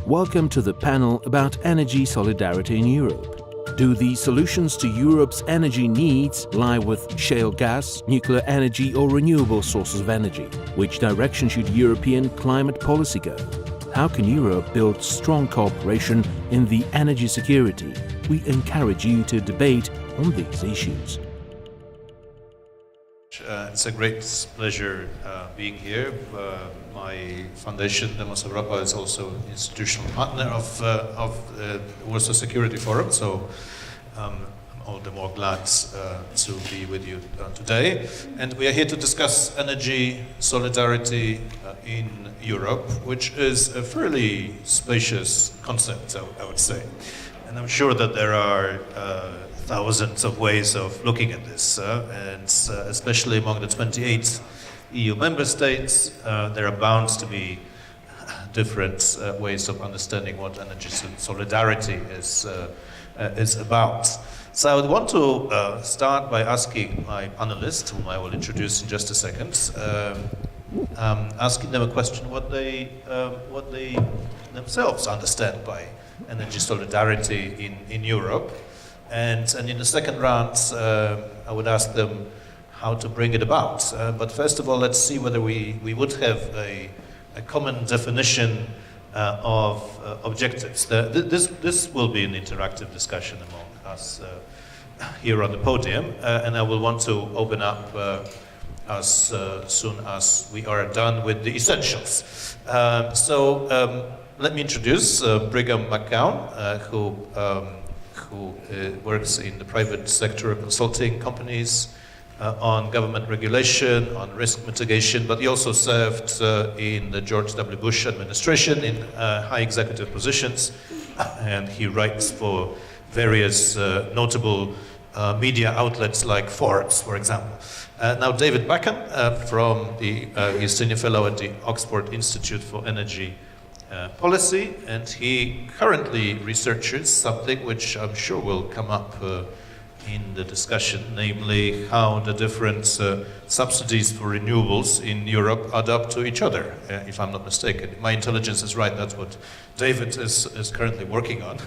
Welcome to the panel about energy solidarity in Europe. Do the solutions to Europe's energy needs lie with shale gas, nuclear energy or renewable sources of energy? Which direction should European climate policy go? How can Europe build strong cooperation in the energy security? We encourage you to debate on these issues. It's a great pleasure being here. My foundation, demosEUROPA, is also an institutional partner of the Warsaw Security Forum, so I'm all the more glad to be with you today. And we are here to discuss energy solidarity in Europe, which is a fairly spacious concept, I would say. And I'm sure that there are thousands of ways of looking at this, and especially among the 28 EU member states, there are bound to be different ways of understanding what energy solidarity is about. So I would want to start by asking my panelists, whom I will introduce in just a second, asking them a question: what they themselves understand by energy solidarity in Europe. And in the second round, I would ask them how to bring it about. But first of all, let's see whether we would have a common definition of objectives. This will be an interactive discussion among us here on the podium, and I will want to open up as soon as we are done with the essentials. Let me introduce Brigham McCown, who works in the private sector consulting companies on government regulation, on risk mitigation, but he also served in the George W. Bush administration in high executive positions, and he writes for various notable media outlets like Forbes, for example. Now David Buchan, he's senior fellow at the Oxford Institute for Energy Policy, and he currently researches something which I'm sure will come up in the discussion, namely how the different subsidies for renewables in Europe add up to each other, if I'm not mistaken. If my intelligence is right, that's what David is currently working on.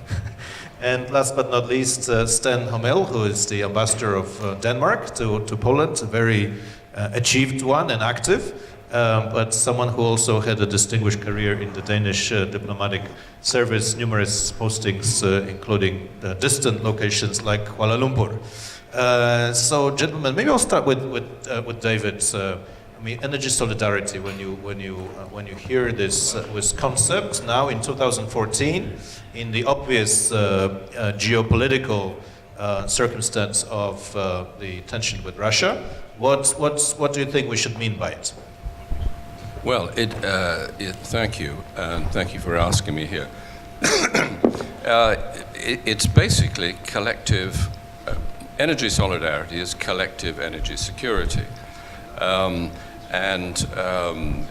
And last but not least, Steen Hommel, who is the ambassador of Denmark to Poland, a very achieved one and active. But someone who also had a distinguished career in the Danish diplomatic service, numerous postings, including distant locations like Kuala Lumpur. So, gentlemen, maybe I'll start with David. I mean, energy solidarity. When you hear this concept now in 2014, in the obvious geopolitical circumstance of the tension with Russia, what do you think we should mean by it? Well, thank you, and thank you for asking me here. It's basically collective, energy solidarity is collective energy security.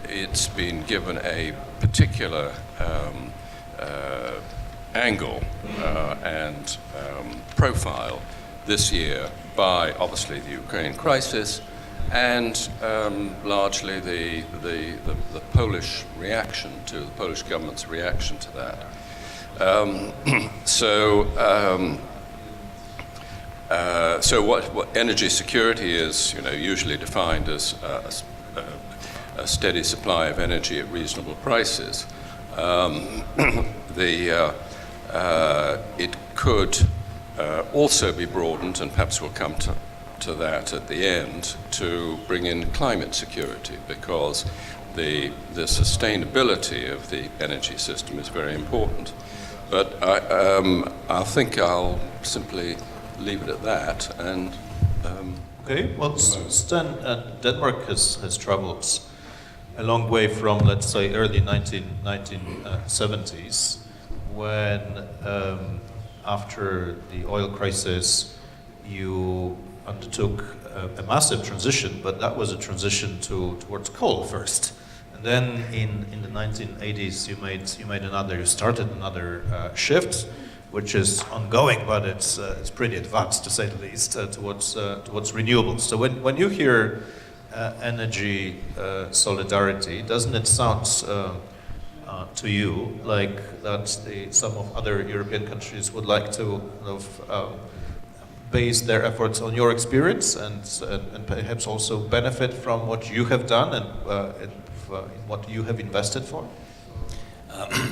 It's been given a particular angle and profile this year by, obviously, the Ukraine crisis, and largely the Polish reaction to the Polish government's reaction to that. So what energy security is, usually defined as a steady supply of energy at reasonable prices. It could also be broadened, and perhaps we'll come to that at the end, to bring in climate security, because the sustainability of the energy system is very important. But I think I'll simply leave it at that. And okay, well, Steen, Denmark has traveled a long way from, let's say, early 1970s, when after the oil crisis, you undertook a massive transition, but that was a transition towards coal first. And then in the 1980s, you started another shift, which is ongoing, but it's pretty advanced, to say the least, towards renewables. So when you hear energy solidarity, doesn't it sound to you, like that some of other European countries would like to kind of base their efforts on your experience and perhaps also benefit from what you have done and what you have invested for?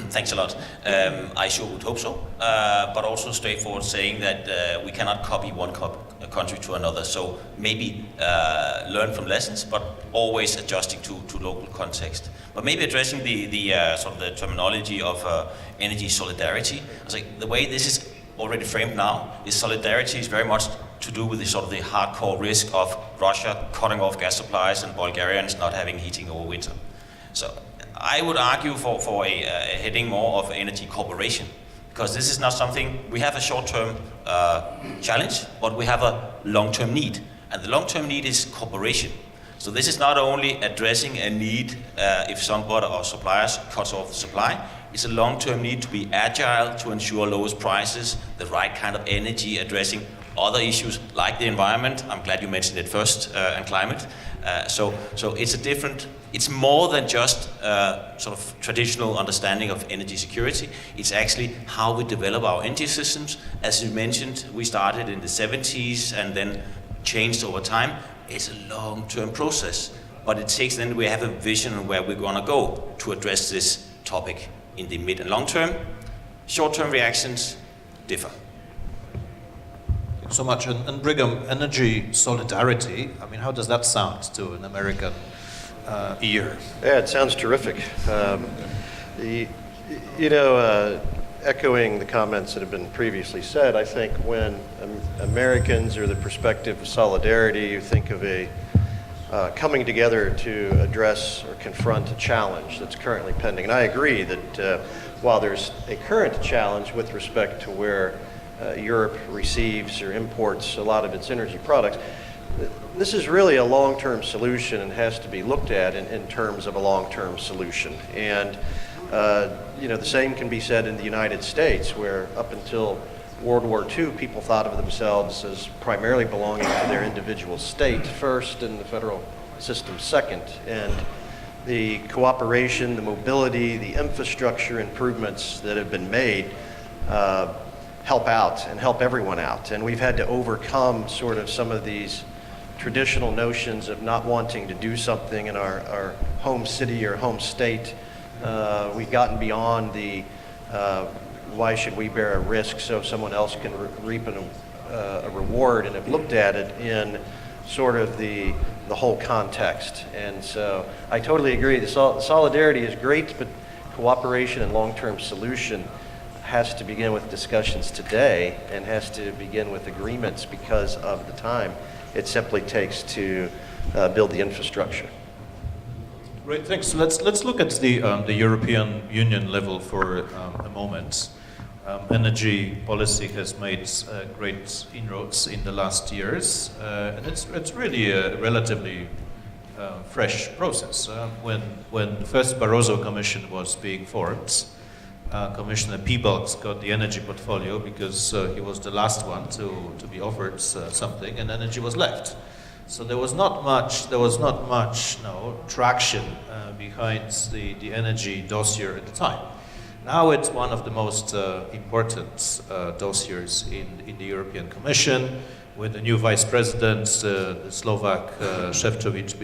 Thanks a lot. I sure would hope so, but also straightforward saying that we cannot copy one country to another. So maybe learn from lessons, but always adjusting to local context. But maybe addressing the sort of the terminology of energy solidarity. I was like, the way this is already framed now is solidarity is very much to do with the sort of the hardcore risk of Russia cutting off gas supplies and Bulgarians not having heating over winter. So I would argue for a heading more of energy cooperation, because this is not something, we have a short-term challenge, but we have a long-term need. And the long-term need is cooperation. So this is not only addressing a need if somebody or suppliers cuts off the supply, it's a long-term need to be agile, to ensure lowest prices, the right kind of energy, addressing other issues like the environment. I'm glad you mentioned it first, and climate. So it's more than just sort of traditional understanding of energy security. It's actually how we develop our energy systems. As you mentioned, we started in the 70s and then changed over time. It's a long-term process, but it takes, then we have a vision of where we're gonna go to address this topic in the mid and long term. Short-term reactions differ. So much. And Brigham, energy solidarity, I mean, how does that sound to an American ear? Yeah, it sounds terrific. Echoing the comments that have been previously said, I think when Americans or the perspective of solidarity, you think of a coming together to address or confront a challenge that's currently pending. And I agree that while there's a current challenge with respect to where Europe receives or imports a lot of its energy products, this is really a long-term solution and has to be looked at in terms of a long-term solution. And the same can be said in the United States, where up until World War II, people thought of themselves as primarily belonging to their individual state first and the federal system second. And the cooperation, the mobility, the infrastructure improvements that have been made help out and help everyone out. And we've had to overcome sort of some of these traditional notions of not wanting to do something in our home city or home state. We've gotten beyond the why should we bear a risk so someone else can reap a reward, and have looked at it in sort of the whole context. And so I totally agree. The solidarity is great, but cooperation and long-term solution has to begin with discussions today and has to begin with agreements because of the time it simply takes to build the infrastructure. Great, thanks. Let's look at the European Union level for a moment. Energy policy has made great inroads in the last years, and it's really a relatively fresh process. When the first Barroso Commission was being formed, Commissioner Piebalgs got the energy portfolio because he was the last one to be offered something, and energy was left. So there was not much traction behind the energy dossier at the time. Now it's one of the most important dossiers in the European Commission, with the new vice president, the Slovak Šefčovič,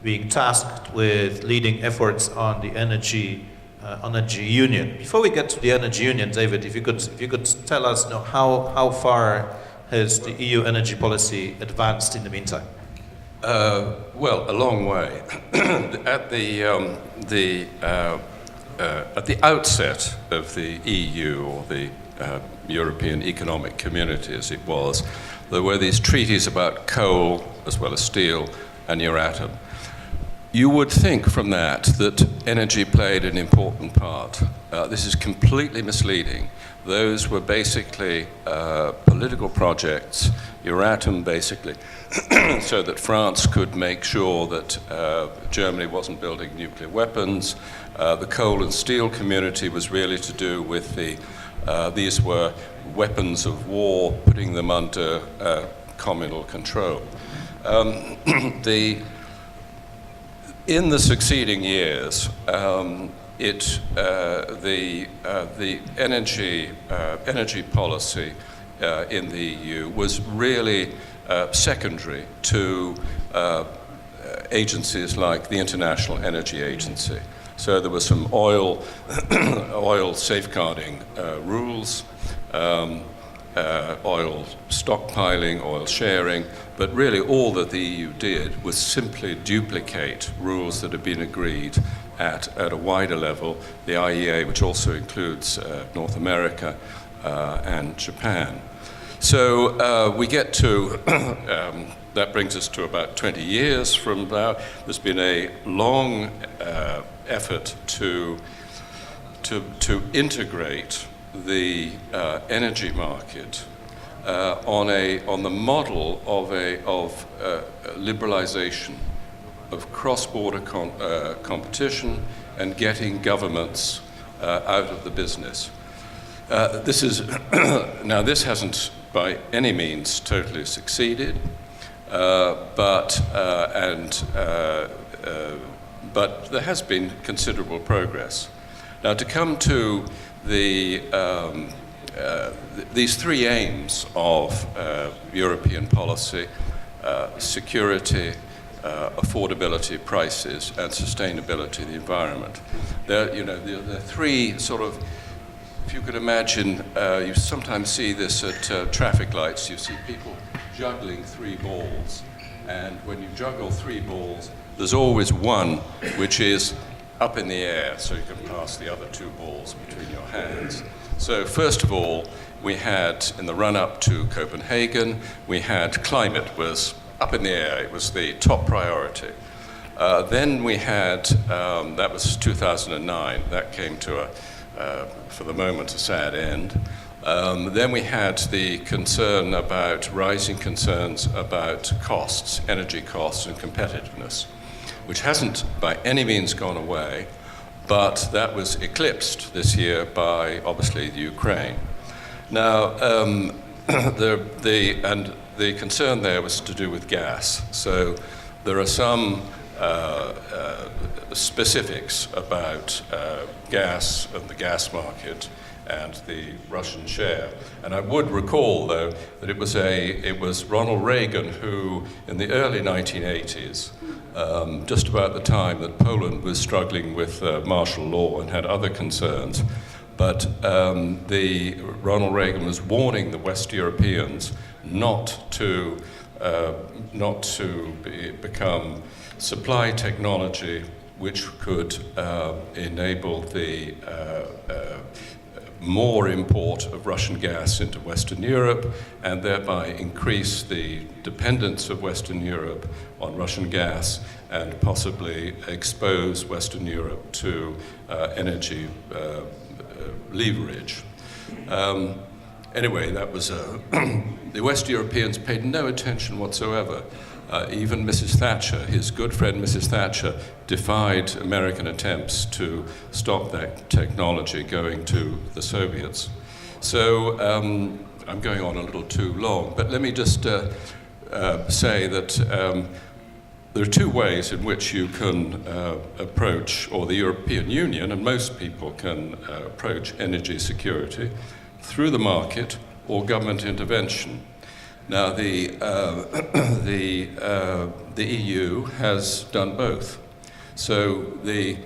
being tasked with leading efforts on the energy union. Before we get to the energy union, David, if you could tell us how far has the EU energy policy advanced in the meantime? Well, a long way. At the outset of the EU, or the European Economic Community as it was, there were these treaties about coal as well as steel and Euratom. You would think from that energy played an important part. This is completely misleading. Those were basically political projects, Euratom basically, so that France could make sure that Germany wasn't building nuclear weapons. The coal and steel community was really to do with these were weapons of war, putting them under communal control. In the succeeding years, the energy policy in the EU was really secondary to agencies like the International Energy Agency. So there were some oil safeguarding rules, oil stockpiling, oil sharing, but really all that the EU did was simply duplicate rules that had been agreed at a wider level, the IEA, which also includes North America and Japan. So we get to, that brings us to about 20 years from now. There's been a long effort to integrate the energy market on the model of liberalization of cross-border competition and getting governments out of the business. This is now this hasn't by any means totally succeeded, but there has been considerable progress. Now, to come to these three aims of European policy: security, affordability, prices, and sustainability of the environment. There are three sort of. If you could imagine, you sometimes see this at traffic lights. You see people juggling three balls, and when you juggle three balls, there's always one which is up in the air, so you can pass the other two balls between your hands. So first of all, we had, in the run-up to Copenhagen, we had climate was up in the air. It was the top priority. Then we had, that was 2009, that came to for the moment, a sad end. Then we had the rising concerns about costs, energy costs and competitiveness, which hasn't by any means gone away, but that was eclipsed this year by, obviously, the Ukraine. Now, the concern there was to do with gas. So there are some specifics about gas and the gas market and the Russian share. And I would recall, though, that it was Ronald Reagan who, in the early 1980s, just about the time that Poland was struggling with martial law and had other concerns, but Ronald Reagan was warning the West Europeans not to become supply technology which could enable the more import of Russian gas into Western Europe and thereby increase the dependence of Western Europe on Russian gas and possibly expose Western Europe to energy leverage. Anyway, that was the West Europeans paid no attention whatsoever. Even Mrs. Thatcher, his good friend Mrs. Thatcher, defied American attempts to stop that technology going to the Soviets. So I'm going on a little too long, but let me just say that there are two ways in which you can approach, or the European Union, and most people can approach energy security, through the market or government intervention. Now, the EU has done both. So the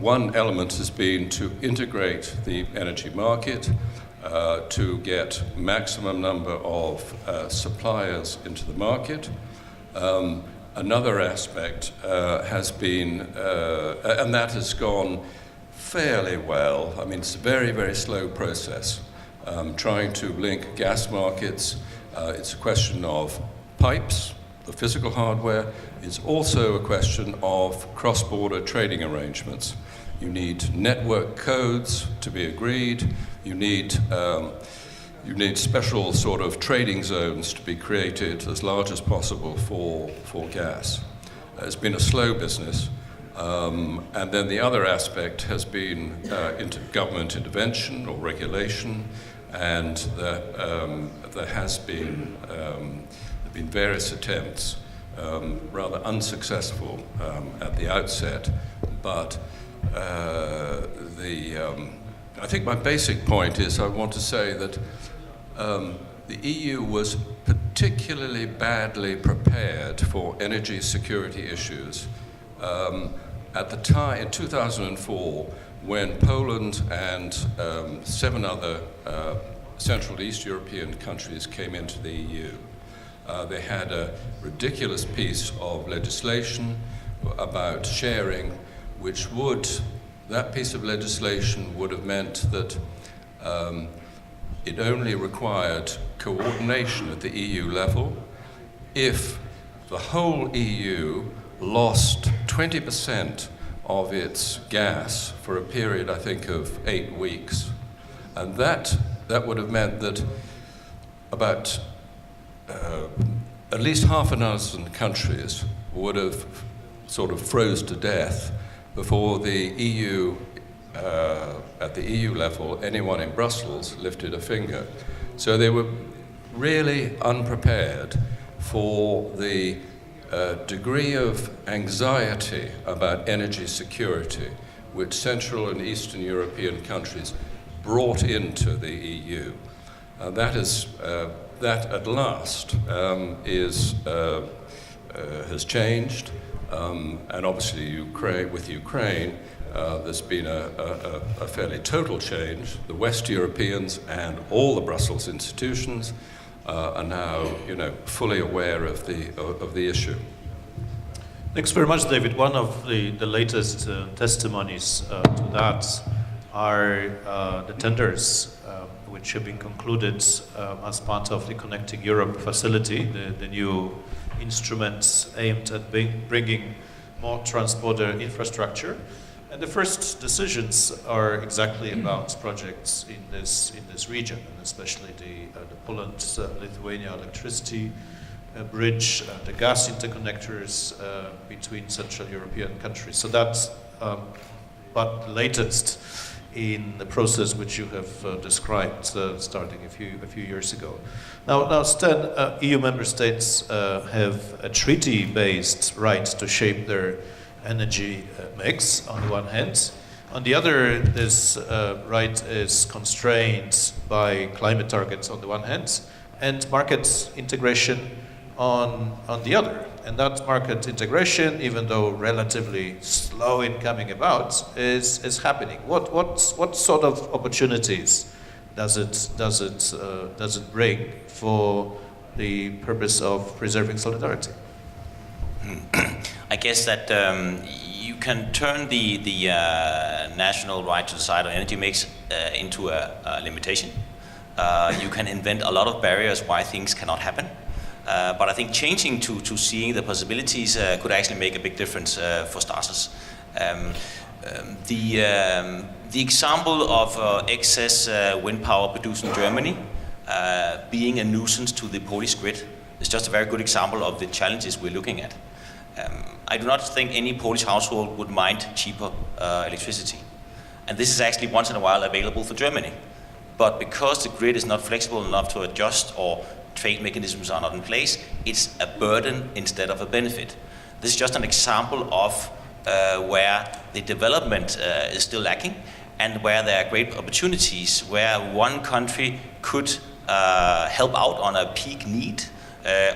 one element has been to integrate the energy market, to get maximum number of suppliers into the market. Another aspect has been, and that has gone fairly well. I mean, it's a very, very slow process. Trying to link gas markets. It's a question of pipes, the physical hardware. It's also a question of cross-border trading arrangements. You need network codes to be agreed. You need special sort of trading zones to be created as large as possible for gas. It's been a slow business. And then the other aspect has been government intervention or regulation, and there has been various attempts, rather unsuccessful at the outset, but I think my basic point is I want to say that the EU was particularly badly prepared for energy security issues at the time in 2004 when Poland and 7 other Central and East European countries came into the EU. They had a ridiculous piece of legislation about sharing, which that piece of legislation would have meant that it only required coordination at the EU level if the whole EU lost 20% of its gas for a period, I think, of 8 weeks. And that would have meant that about at least half a dozen countries would have sort of froze to death before the EU, at the EU level, anyone in Brussels lifted a finger. So they were really unprepared for the degree of anxiety about energy security which Central and Eastern European countries brought into the EU. That at last has changed, and obviously with Ukraine, there's been a fairly total change. The West Europeans and all the Brussels institutions are now, fully aware of the issue. Thanks very much, David. One of the latest testimonies to that are the tenders which have been concluded as part of the Connecting Europe facility, the new instruments aimed at bringing more trans-border infrastructure. And the first decisions are exactly about projects in this region, and especially the Poland-Lithuania electricity bridge, the gas interconnectors between Central European countries. So that's but latest in the process which you have described, starting a few years ago. Now, Steen, EU member states have a treaty-based right to shape their energy mix on the one hand. On the other, this right is constrained by climate targets on the one hand and market integration on the other. And that market integration, even though relatively slow in coming about, is happening. What sort of opportunities does it bring for the purpose of preserving solidarity? I guess that you can turn the national right to decide on energy mix into a limitation. You can invent a lot of barriers why things cannot happen. But I think changing to seeing the possibilities could actually make a big difference for starters. The example of excess wind power produced in Germany being a nuisance to the Polish grid is just a very good example of the challenges we're looking at. I do not think any Polish household would mind cheaper electricity. And this is actually once in a while available for Germany. But because the grid is not flexible enough to adjust or trade mechanisms are not in place, it's a burden instead of a benefit. This is just an example of where the development is still lacking and where there are great opportunities where one country could help out on a peak need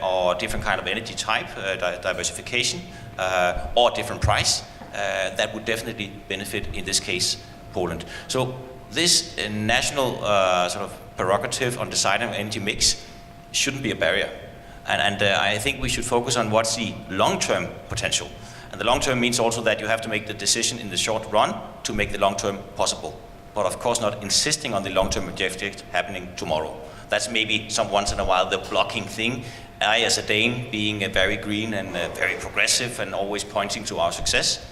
or different kind of energy type, diversification, or different price, that would definitely benefit, in this case, Poland. So this national sort of prerogative on deciding energy mix shouldn't be a barrier. And I think we should focus on what's the long-term potential. And the long-term means also that you have to make the decision in the short run to make the long-term possible. But of course not insisting on the long-term objective happening tomorrow. That's maybe some once in a while the blocking thing. I, as a Dane, being very green and very progressive and always pointing to our success,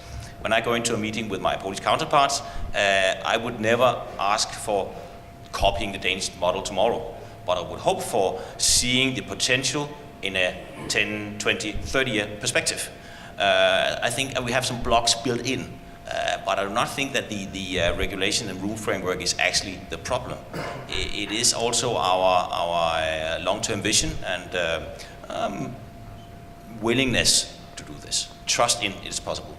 when I go into a meeting with my Polish counterparts, I would never ask for copying the Danish model tomorrow. But I would hope for seeing the potential in a 10, 20, 30-year perspective. I think we have some blocks built in, but I do not think that the regulation and rule framework is actually the problem. It is also our long-term vision and willingness to do this. Trust in it is possible.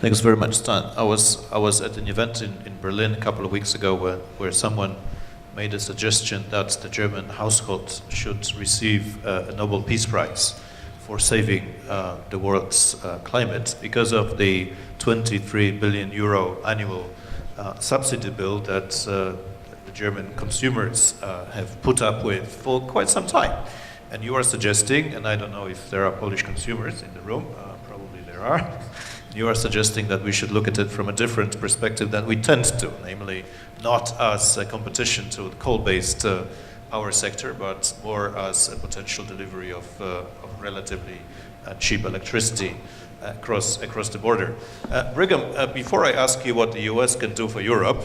Thanks very much, Stan. I was at an event in Berlin a couple of weeks ago where someone made a suggestion that the German household should receive a Nobel Peace Prize for saving the world's climate because of the 23 billion euro annual subsidy bill that the German consumers have put up with for quite some time. And you are suggesting, and I don't know if there are Polish consumers in the room, probably there are, you are suggesting that we should look at it from a different perspective than we tend to, namely not as a competition to the coal-based power sector, but more as a potential delivery of relatively cheap electricity across the border. Brigham, before I ask you what the US can do for Europe,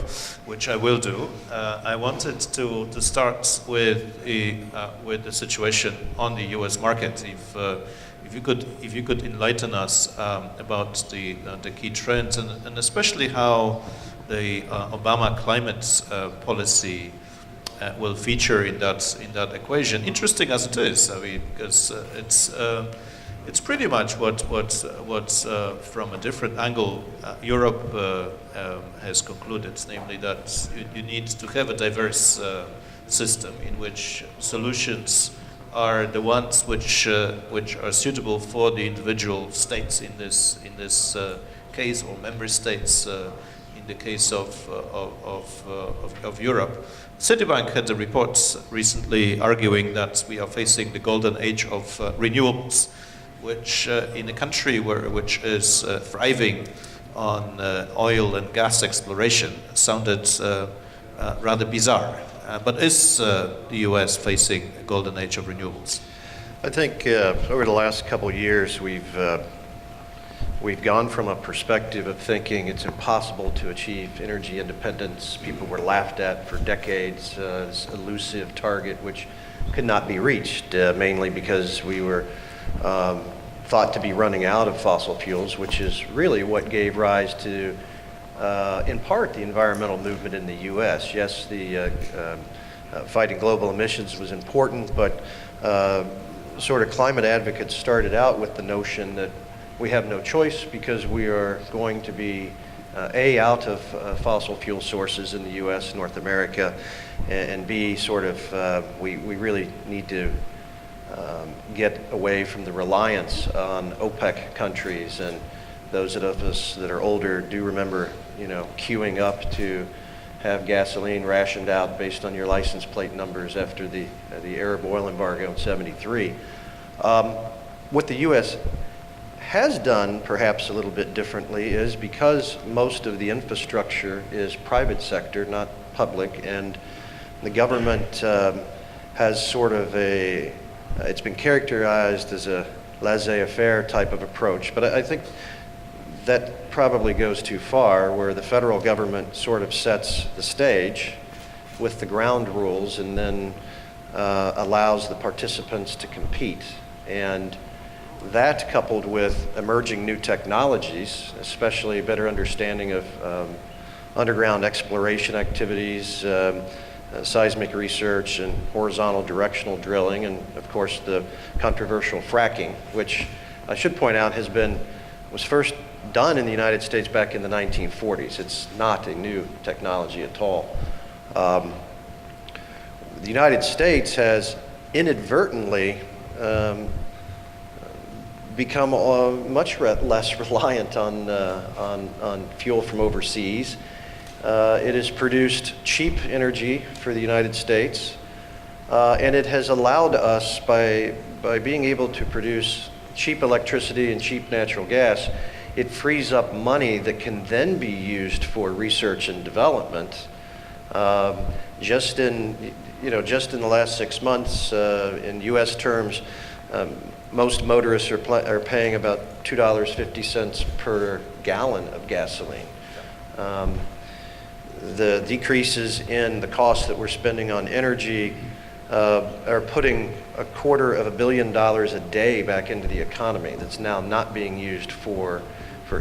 which I will do, I wanted to start with the situation on the US market. If you could enlighten us about the key trends and especially how the Obama climate policy will feature in that equation. Interesting as it is, I mean, because it's pretty much what from a different angle Europe has concluded, namely that you need to have a diverse system in which solutions are the ones which are suitable for the individual states in this case, or member states in the case of Europe. Citibank had a report recently arguing that we are facing the golden age of renewables, which in a country which is thriving on oil and gas exploration sounded rather bizarre. But is the US facing a golden age of renewables? I think over the last couple of years we've gone from a perspective of thinking it's impossible to achieve energy independence. People were laughed at for decades, this elusive target which could not be reached, mainly because we were thought to be running out of fossil fuels, which is really what gave rise to, in part, the environmental movement in the US. Yes, the fighting global emissions was important, but sort of climate advocates started out with the notion that we have no choice because we are going to be out of fossil fuel sources in the US, North America, and B, sort of, we really need to get away from the reliance on OPEC countries. And those of us that are older do remember, queuing up to have gasoline rationed out based on your license plate numbers after the Arab oil embargo in '73. What the U.S. has done, perhaps a little bit differently, is because most of the infrastructure is private sector, not public, and the government has sort of it's been characterized as a laissez-faire type of approach. But I think that probably goes too far, where the federal government sort of sets the stage with the ground rules and then allows the participants to compete. And that, coupled with emerging new technologies, especially a better understanding of underground exploration activities, seismic research, and horizontal directional drilling, and of course the controversial fracking, which I should point out was first done in the United States back in the 1940s. It's not a new technology at all. The United States has inadvertently become much less reliant on fuel from overseas. It has produced cheap energy for the United States, and it has allowed us, by being able to produce cheap electricity and cheap natural gas, it frees up money that can then be used for research and development. Just in the last 6 months, in U.S. terms, most motorists are paying about $2.50 per gallon of gasoline. The decreases in the cost that we're spending on energy are putting $250 million a day back into the economy that's now not being used for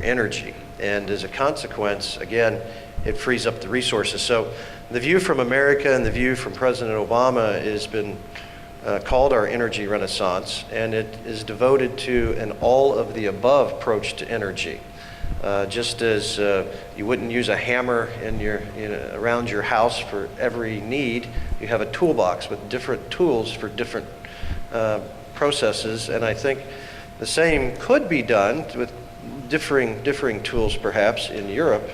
energy. And as a consequence, again, it frees up the resources. So the view from America and the view from President Obama has been called our energy renaissance, and it is devoted to an all-of-the-above approach to energy. Just as you wouldn't use a hammer around your house for every need, you have a toolbox with different tools for different processes, and I think the same could be done with differing tools perhaps in Europe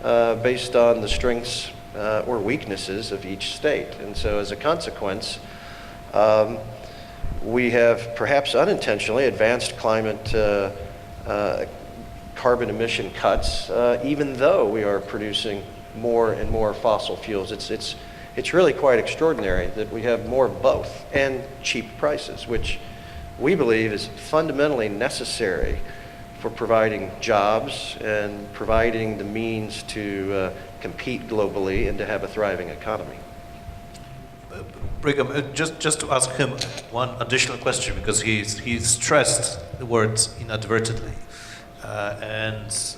based on the strengths or weaknesses of each state. And so as a consequence, we have perhaps unintentionally advanced climate carbon emission cuts, even though we are producing more and more fossil fuels. It's really quite extraordinary that we have more of both and cheap prices, which we believe is fundamentally necessary for providing jobs and providing the means to compete globally and to have a thriving economy. Brigham, just to ask him one additional question, because he stressed the word inadvertently and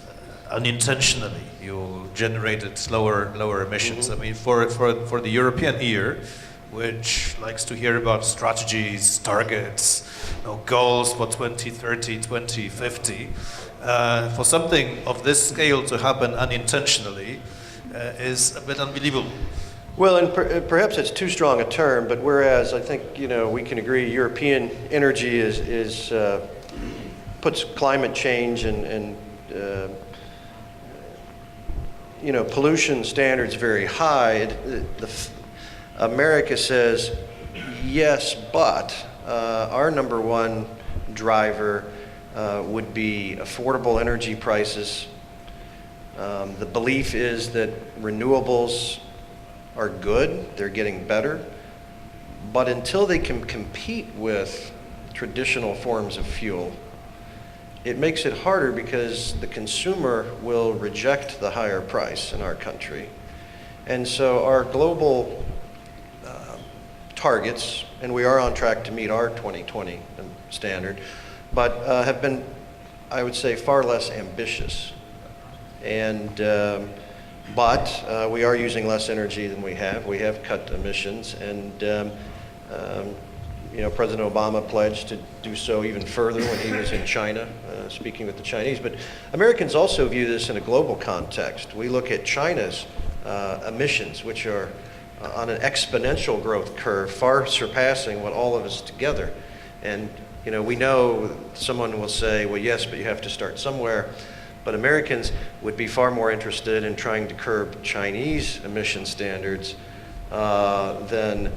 unintentionally you generated lower emissions. Mm-hmm. I mean, for the European ear, which likes to hear about strategies, targets, goals for 2030, 2050, for something of this scale to happen unintentionally is a bit unbelievable. Well, and perhaps it's too strong a term, but whereas I think we can agree European energy is puts climate change and pollution standards very high. America says yes, but our number one driver would be affordable energy prices. The belief is that renewables are good, they're getting better, but until they can compete with traditional forms of fuel, it makes it harder because the consumer will reject the higher price in our country. And so our global targets, and we are on track to meet our 2020 standard, but have been, I would say, far less ambitious. And but we are using less energy than we have. We have cut emissions, and President Obama pledged to do so even further when he was in China, speaking with the Chinese. But Americans also view this in a global context. We look at China's emissions, which are on an exponential growth curve, far surpassing what all of us together. And we know someone will say, well, yes, but you have to start somewhere. But Americans would be far more interested in trying to curb Chinese emission standards than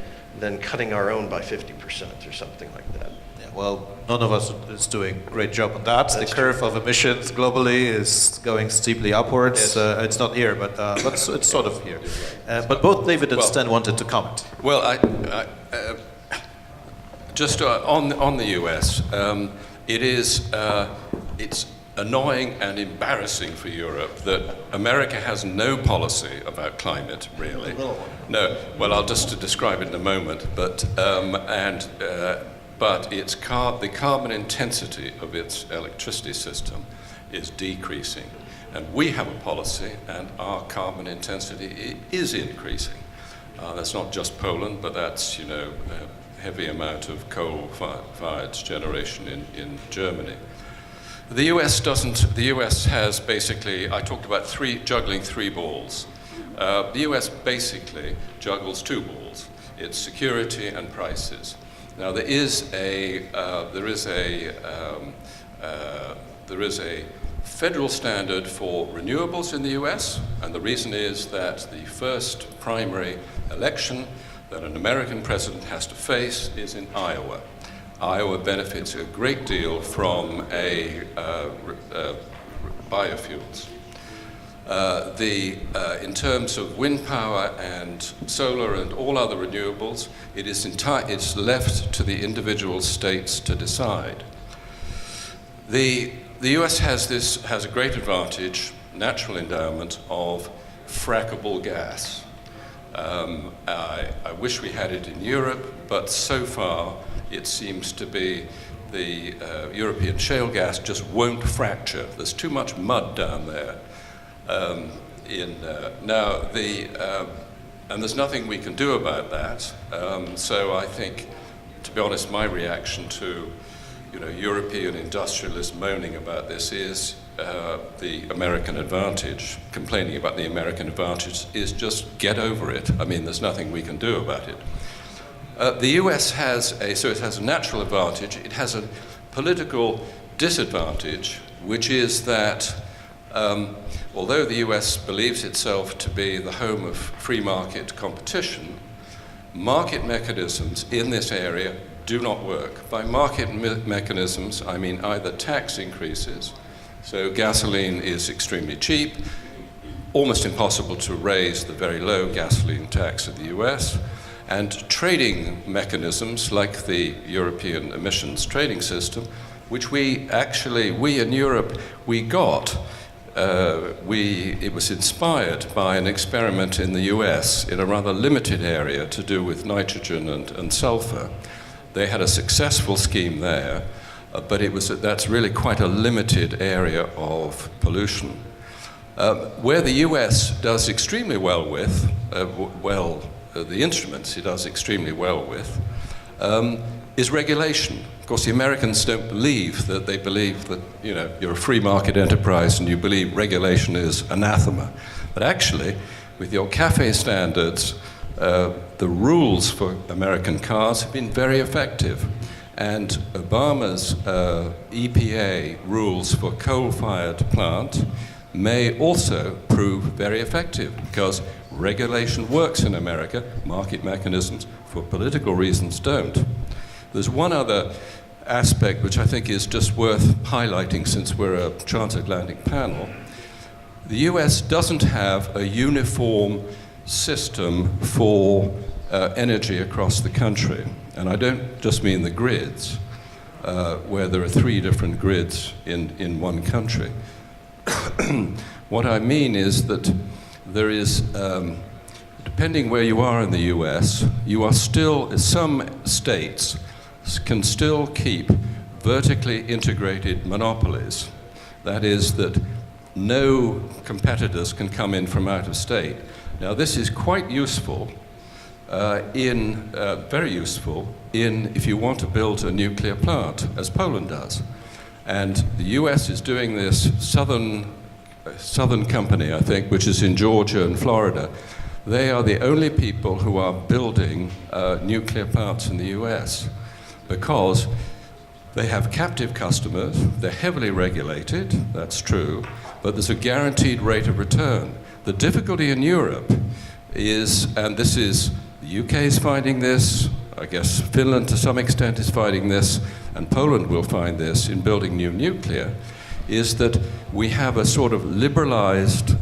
cutting our own by 50% or something like that. Yeah, well, none of us is doing a great job on that. The curve of emissions globally is going steeply upwards. Yes. It's not here, but it's sort of here. But both David and Steen wanted to comment. Well, just on the US, it's annoying and embarrassing for Europe that America has no policy about climate, really. No, well, I'll just describe it in a moment, but the carbon intensity of its electricity system is decreasing. And we have a policy, and our carbon intensity is increasing. That's not just Poland, but that's, a heavy amount of coal-fired generation in Germany. The US doesn't. The US has basically, I talked about juggling three balls. The US basically juggles two balls. It's security and prices. Now there is a federal standard for renewables in the US, and the reason is that the first primary election that an American president has to face is in Iowa. Iowa benefits a great deal from biofuels. In terms of wind power and solar and all other renewables, it's left to the individual states to decide. The US has a great advantage, natural endowment of frackable gas. I wish we had it in Europe, but so far it seems to be the European shale gas just won't fracture. There's too much mud down there. And there's nothing we can do about that. So I think, to be honest, my reaction to European industrialists moaning about this is the American advantage, complaining about the American advantage, is just get over it. I mean, there's nothing we can do about it. The US has a natural advantage. It has a political disadvantage, which is that although the US believes itself to be the home of free market competition, market mechanisms in this area do not work. By market mechanisms, I mean either tax increases, so gasoline is extremely cheap, almost impossible to raise the very low gasoline tax of the US, and trading mechanisms like the European emissions trading system, which we in Europe, we got. It was inspired by an experiment in the US in a rather limited area to do with nitrogen and sulfur. They had a successful scheme there, but that's really quite a limited area of pollution. Where the US does extremely well with, the instruments it does extremely well with, is regulation. Of course, the Americans don't believe that. They believe that, you're a free market enterprise and you believe regulation is anathema. But actually, with your CAFE standards, the rules for American cars have been very effective. And Obama's EPA rules for coal-fired plant may also prove very effective because regulation works in America, market mechanisms for political reasons don't. There's one other aspect which I think is just worth highlighting since we're a transatlantic panel. The US doesn't have a uniform system for energy across the country. And I don't just mean the grids, where there are 3 different grids in one country. What I mean is that there is, depending where you are in the US, you are still, some states can still keep vertically integrated monopolies. That is that no competitors can come in from out of state. Now this is quite useful very useful if you want to build a nuclear plant, as Poland does. And the US is doing this, Southern Company, I think, which is in Georgia and Florida. They are the only people who are building nuclear plants in the US because they have captive customers, they're heavily regulated, that's true, but there's a guaranteed rate of return. The difficulty in Europe is, and this is, the UK is finding this, I guess Finland to some extent is finding this, and Poland will find this in building new nuclear, is that we have a sort of liberalized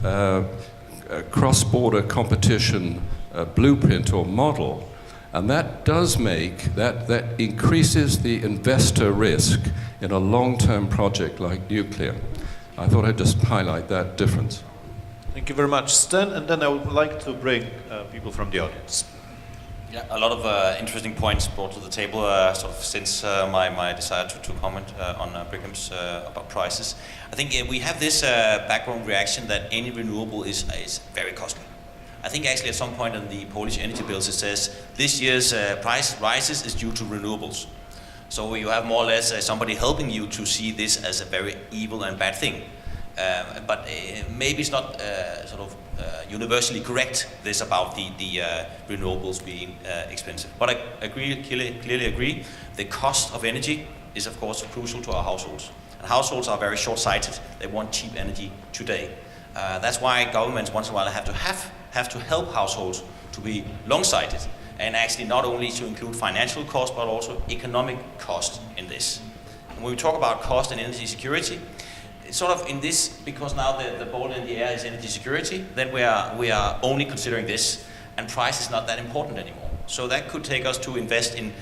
cross-border competition blueprint or model, and that does make, that increases the investor risk in a long-term project like nuclear. I thought I'd just highlight that difference. Thank you very much, Steen, and then I would like to bring people from the audience. Yeah, a lot of interesting points brought to the table sort of since my desire to comment on Brigham's about prices. I think we have this background reaction that any renewable is very costly. I think actually at some point in the Polish energy bills it says this year's price rises is due to renewables. So you have more or less somebody helping you to see this as a very evil and bad thing. But maybe it's not sort of universally correct, this about the renewables being expensive. But I clearly agree, the cost of energy is of course crucial to our households. And households are very short-sighted, they want cheap energy today. That's why governments once in a while have to help households to be long-sighted and actually not only to include financial cost but also economic cost in this. And when we talk about cost and energy security, it's sort of in this, because now the ball in the air is energy security, then we are only considering this, and price is not that important anymore. So that could take us to invest in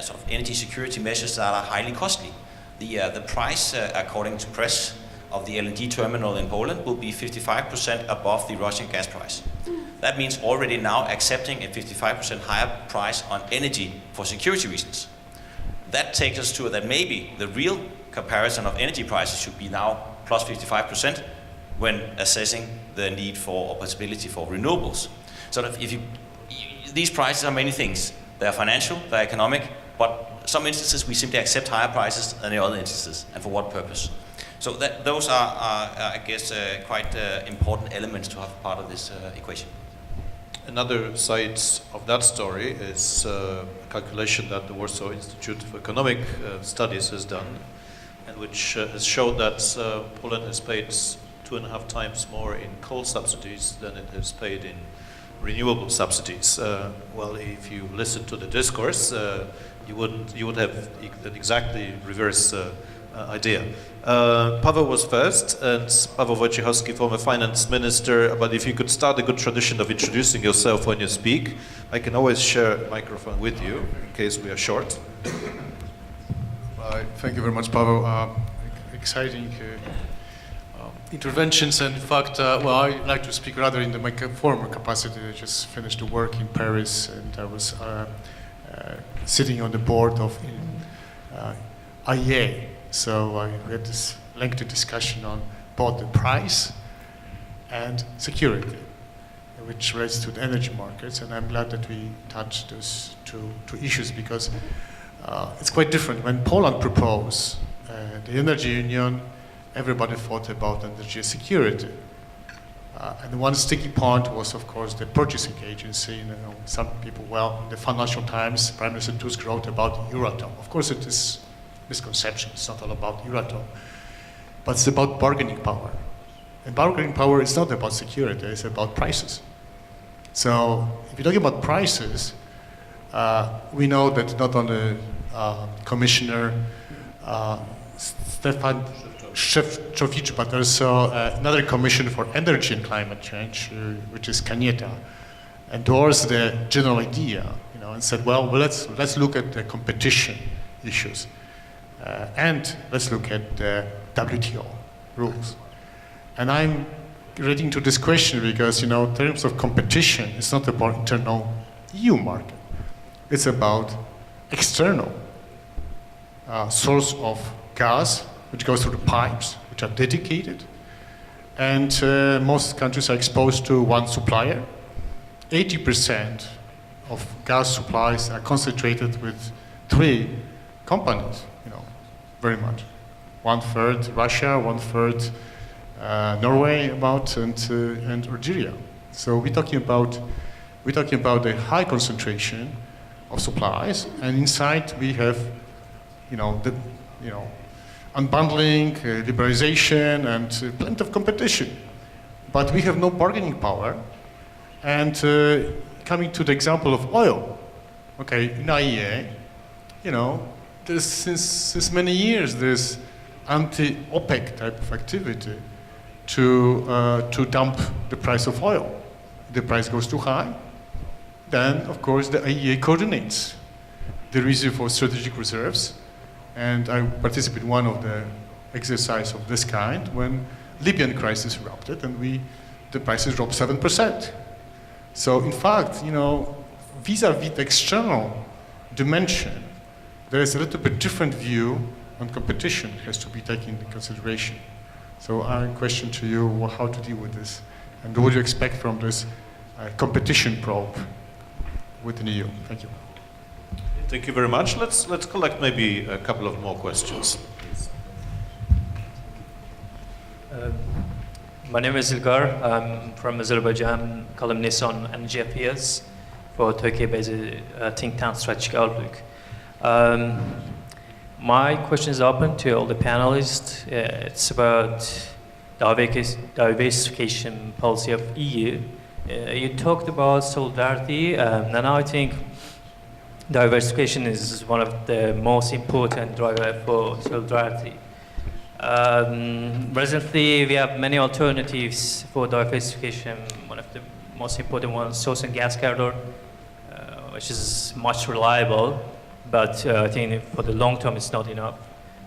sort of energy security measures that are highly costly. The price, according to press, of the LNG terminal in Poland will be 55% above the Russian gas price. That means already now accepting a 55% higher price on energy for security reasons. That takes us to that maybe the real comparison of energy prices should be now plus 55% when assessing the need for or possibility for renewables. So that these prices are many things. They are financial, they are economic, but some instances we simply accept higher prices than in other instances. And for what purpose? So those are, I guess, quite important elements to have part of this equation. Another side of that story is a calculation that the Warsaw Institute for Economic Studies has done, and which has showed that Poland has paid 2.5 times more in coal subsidies than it has paid in renewable subsidies. Well, if you listen to the discourse, you would have an exactly reverse idea. Paweł was first, and Paweł Wojciechowski, former finance minister. But if you could start a good tradition of introducing yourself when you speak, I can always share a microphone with you in case we are short. Thank you very much, Paweł. Exciting interventions, and in fact, well, I like to speak rather in my former capacity. I just finished the work in Paris, and I was sitting on the board of IEA. So I had this lengthy discussion on both the price and security, which relates to the energy markets. And I'm glad that we touched those two issues, because it's quite different. When Poland proposed the energy union, everybody thought about energy security. And one sticky point was, of course, the purchasing agency. You know, some people, well, in the Financial Times, Prime Minister Tusk wrote about Euratom. Of course, it is misconception. It's not all about Euratom, but it's about bargaining power. And bargaining power is not about security, it's about prices. So if you're talking about prices, we know that not only Commissioner Stefan Szefčovič, but also another commission for energy and climate change, which is Kanieta, endorsed the general idea, you know, and said, well, let's look at the competition issues. And let's look at the WTO rules. And I'm relating to this question because, you know, in terms of competition, it's not about internal EU market. It's about external source of gas, which goes through the pipes, which are dedicated. And most countries are exposed to one supplier. 80% of gas supplies are concentrated with 3 companies. Very much. 1/3 Russia, 1/3 Norway, and Algeria. So we're talking about a high concentration of supplies, and inside we have, unbundling, liberalization, and plenty of competition. But we have no bargaining power. And coming to the example of oil, okay, in IEA, since many years, there's anti-OPEC type of activity to dump the price of oil. The price goes too high, then of course the IEA coordinates the reserve for strategic reserves, and I participated in one of the exercise of this kind when Libyan crisis erupted, and the prices dropped 7%. So in fact, vis-a-vis the external dimension, there is a little bit different view on competition has to be taken into consideration. So our question to you, how to deal with this, and what do you expect from this competition probe within the EU? Thank you. Thank you very much. Let's collect maybe a couple of more questions. My name is Ilgar. I'm from Azerbaijan, columnist on energy affairs for Turkey-based think tank Strategic Outlook. My question is open to all the panelists. It's about diversification policy of EU. You talked about solidarity, and I think diversification is one of the most important drivers for solidarity. Recently, we have many alternatives for diversification. One of the most important ones, source and gas corridor, which is much reliable. But I think for the long term, it's not enough.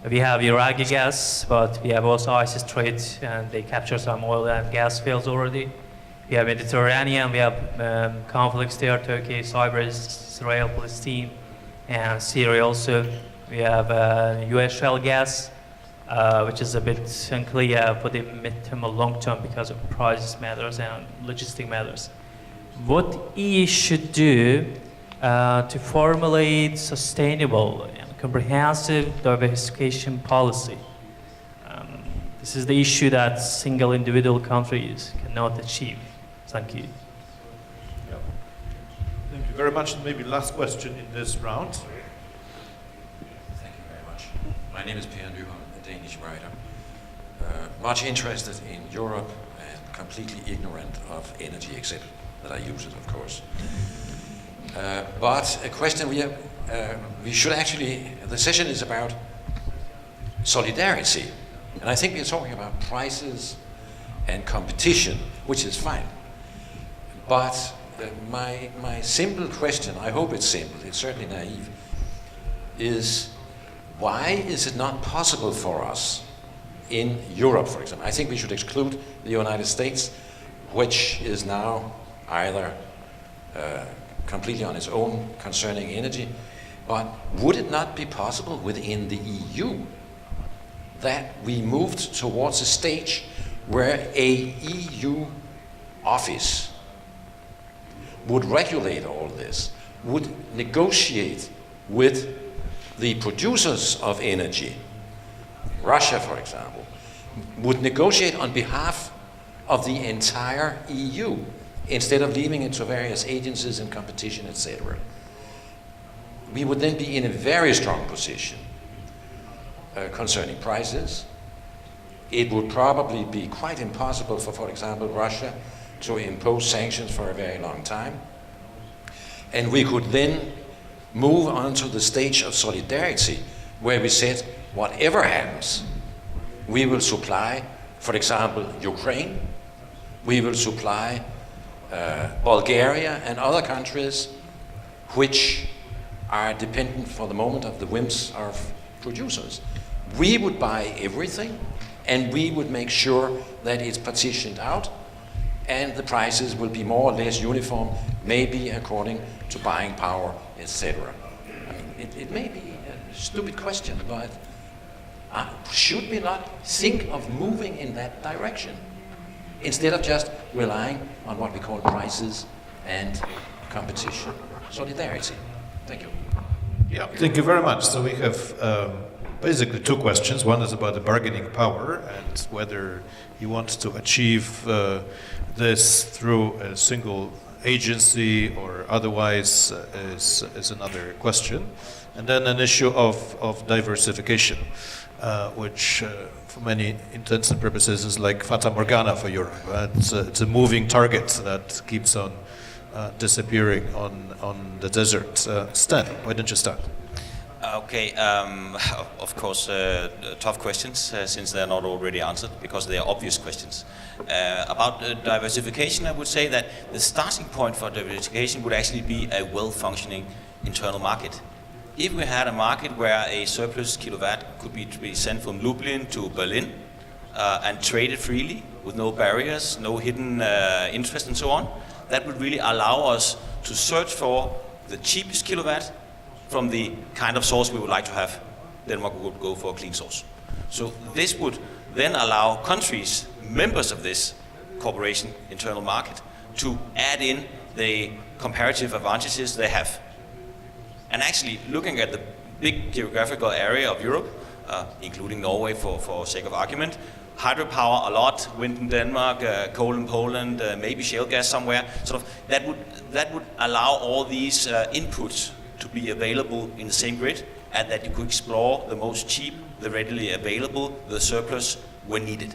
We have Iraqi gas, but we have also ISIS trade, and they capture some oil and gas fields already. We have Mediterranean, we have conflicts there, Turkey, Cyprus, Israel, Palestine, and Syria also. We have US shale gas, which is a bit unclear for the mid-term or long-term because of price matters and logistic matters. What EU should do to formulate sustainable and comprehensive diversification policy? This is the issue that single individual countries cannot achieve. Thank you. Thank you very much. Maybe last question in this round. Thank you very much. My name is Paweł, a Danish writer. Much interested in Europe and completely ignorant of energy, except that I use it, of course. But a question we should actually, the session is about solidarity. And I think we're talking about prices and competition, which is fine. But my simple question, I hope it's simple, it's certainly naive, is why is it not possible for us in Europe, for example? I think we should exclude the United States, which is now either completely on its own concerning energy, but would it not be possible within the EU that we moved towards a stage where a EU office would regulate all this, would negotiate with the producers of energy, Russia, for example, would negotiate on behalf of the entire EU instead of leaving it to various agencies and competition, etc. We would then be in a very strong position concerning prices. It would probably be quite impossible for example, Russia to impose sanctions for a very long time. And we could then move on to the stage of solidarity where we said, whatever happens, we will supply, for example, Ukraine, we will supply Bulgaria and other countries which are dependent for the moment of the whims of producers. We would buy everything and we would make sure that it's partitioned out and the prices will be more or less uniform, maybe according to buying power, etc. I mean, it may be a stupid question, but should we not think of moving in that direction instead of just relying on what we call prices and competition? Solidarity. Thank you. Yeah, thank you very much. So we have basically two questions. One is about the bargaining power and whether you want to achieve this through a single agency or otherwise is another question. And then an issue of diversification, which for many intents and purposes is like Fata Morgana for Europe. It's a moving target that keeps on disappearing on the desert. Stan, why don't you start? Okay, of course, tough questions since they're not already answered because they are obvious questions. About diversification, I would say that the starting point for diversification would actually be a well-functioning internal market. If we had a market where a surplus kilowatt could be sent from Lublin to Berlin and traded freely with no barriers, no hidden interest and so on, that would really allow us to search for the cheapest kilowatt from the kind of source we would like to have. Denmark would go for a clean source. So this would then allow countries, members of this cooperation internal market, to add in the comparative advantages they have. And actually, looking at the big geographical area of Europe, including Norway for sake of argument, hydropower a lot, wind in Denmark, coal in Poland, maybe shale gas somewhere, sort of that would allow all these inputs to be available in the same grid, and that you could explore the most cheap, the readily available, the surplus when needed.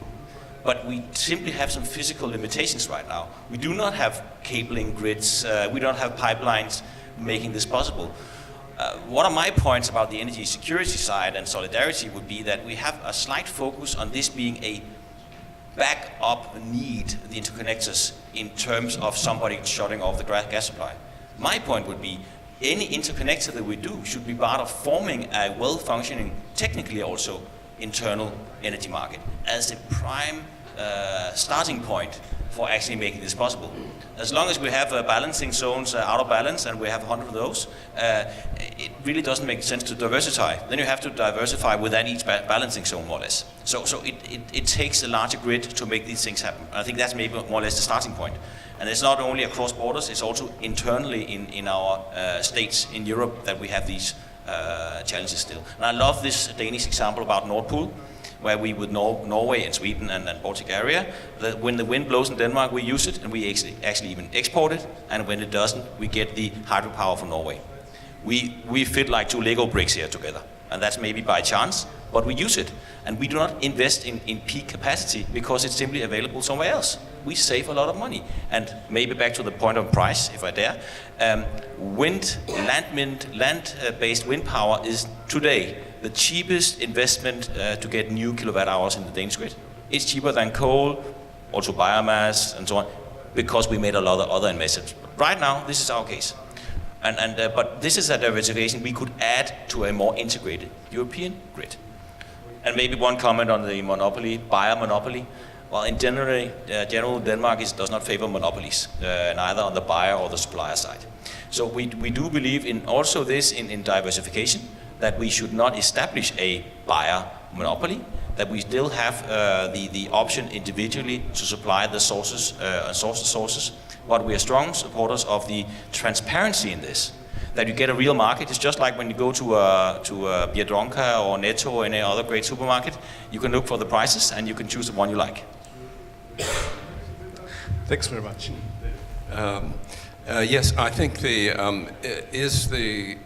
But we simply have some physical limitations right now. We do not have cabling grids, we don't have pipelines making this possible. One of my points about the energy security side and solidarity would be that we have a slight focus on this being a backup need, the interconnectors, in terms of somebody shutting off the gas supply. My point would be any interconnector that we do should be part of forming a well-functioning, technically also, internal energy market as a prime starting point for actually making this possible. As long as we have balancing zones out of balance, and we have 100 of those, it really doesn't make sense to diversify. Then you have to diversify within each balancing zone, more or less. So it takes a larger grid to make these things happen. And I think that's maybe more or less the starting point. And it's not only across borders, it's also internally in our states in Europe that we have these challenges still. And I love this Danish example about Nord Pool, where we with Norway and Sweden and Baltic area, that when the wind blows in Denmark, we use it, and we actually even export it, and when it doesn't, we get the hydropower from Norway. We fit like two Lego bricks here together, and that's maybe by chance, but we use it. And we do not invest in peak capacity because it's simply available somewhere else. We save a lot of money. And maybe back to the point of price, if I dare, land-based wind power is today the cheapest investment to get new kilowatt hours in the Danish grid. It's cheaper than coal, also biomass and so on, because we made a lot of other investments. Right now, this is our case. But this is a diversification we could add to a more integrated European grid. And maybe one comment on the monopoly, buyer monopoly. Well, in general, Denmark does not favor monopolies, neither on the buyer or the supplier side. So we do believe in also this in diversification, that we should not establish a buyer monopoly, that we still have the option individually to supply the sources and sources. But we are strong supporters of the transparency in this. That you get a real market. It's just like when you go to a Biedronka or Netto or any other great supermarket. You can look for the prices and you can choose the one you like. Thanks very much. Yes, I think is the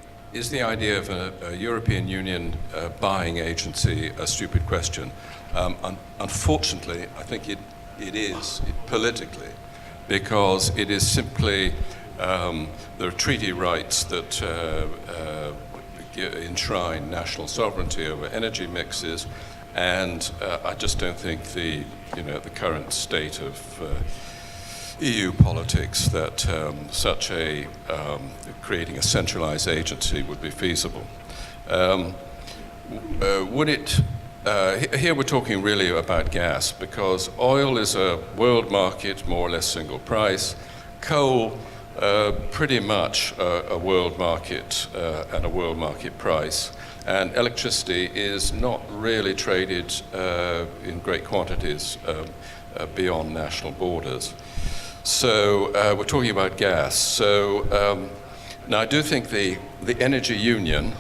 idea of a European Union buying agency a stupid question? Unfortunately, I think it is politically, because it is simply there are treaty rights that enshrine national sovereignty over energy mixes, and I just don't think the current state of EU politics that such a creating a centralized agency would be feasible. Would it? Here we're talking really about gas, because oil is a world market, more or less single price. Coal, pretty much a world market and a world market price. And electricity is not really traded in great quantities beyond national borders. So we're talking about gas. So now I do think the energy union,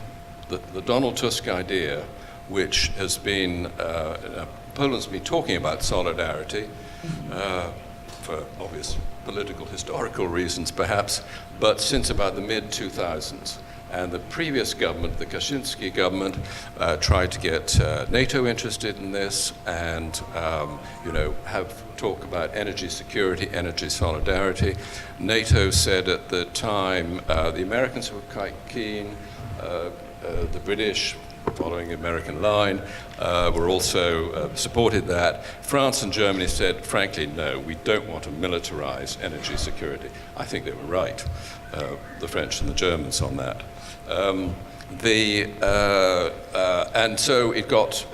the Donald Tusk idea, which has been, Poland's been talking about solidarity for obvious political, historical reasons perhaps, but since about the mid-2000s. And the previous government, the Kaczynski government, tried to get NATO interested in this and, have talk about energy security, energy solidarity. NATO said at the time, the Americans were quite keen, the British, following the American line, were also supported that. France and Germany said, frankly, no, we don't want to militarize energy security. I think they were right, the French and the Germans on that. And so it got,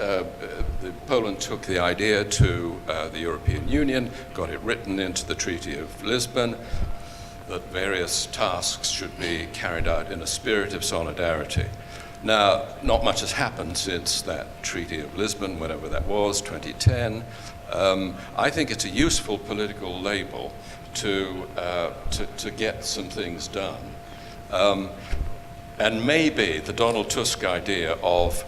Poland took the idea to the European Union, got it written into the Treaty of Lisbon, that various tasks should be carried out in a spirit of solidarity. Now, not much has happened since that Treaty of Lisbon, whatever that was, 2010. I think it's a useful political label to get some things done. And maybe the Donald Tusk idea of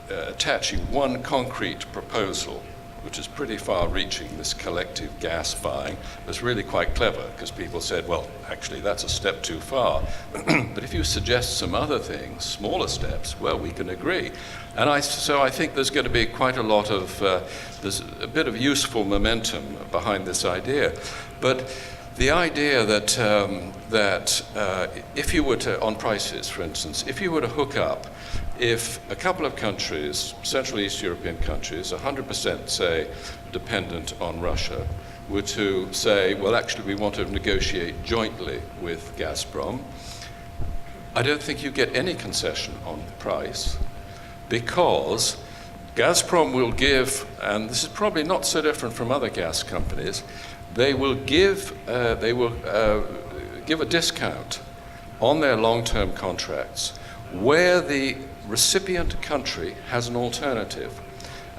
attaching one concrete proposal, which is pretty far-reaching, this collective gas buying, was really quite clever, because people said, well, actually, that's a step too far. But if you suggest some other things, smaller steps, well, we can agree. And so I think there's going to be quite a lot of, there's a bit of useful momentum behind this idea. But the idea that if you were to, on prices, for instance, if you were to hook up, if a couple of countries, Central East European countries, 100% say dependent on Russia, were to say, well, actually we want to negotiate jointly with Gazprom, I don't think you get any concession on price, because Gazprom will give, and this is probably not so different from other gas companies, they will give a discount on their long-term contracts where the recipient country has an alternative.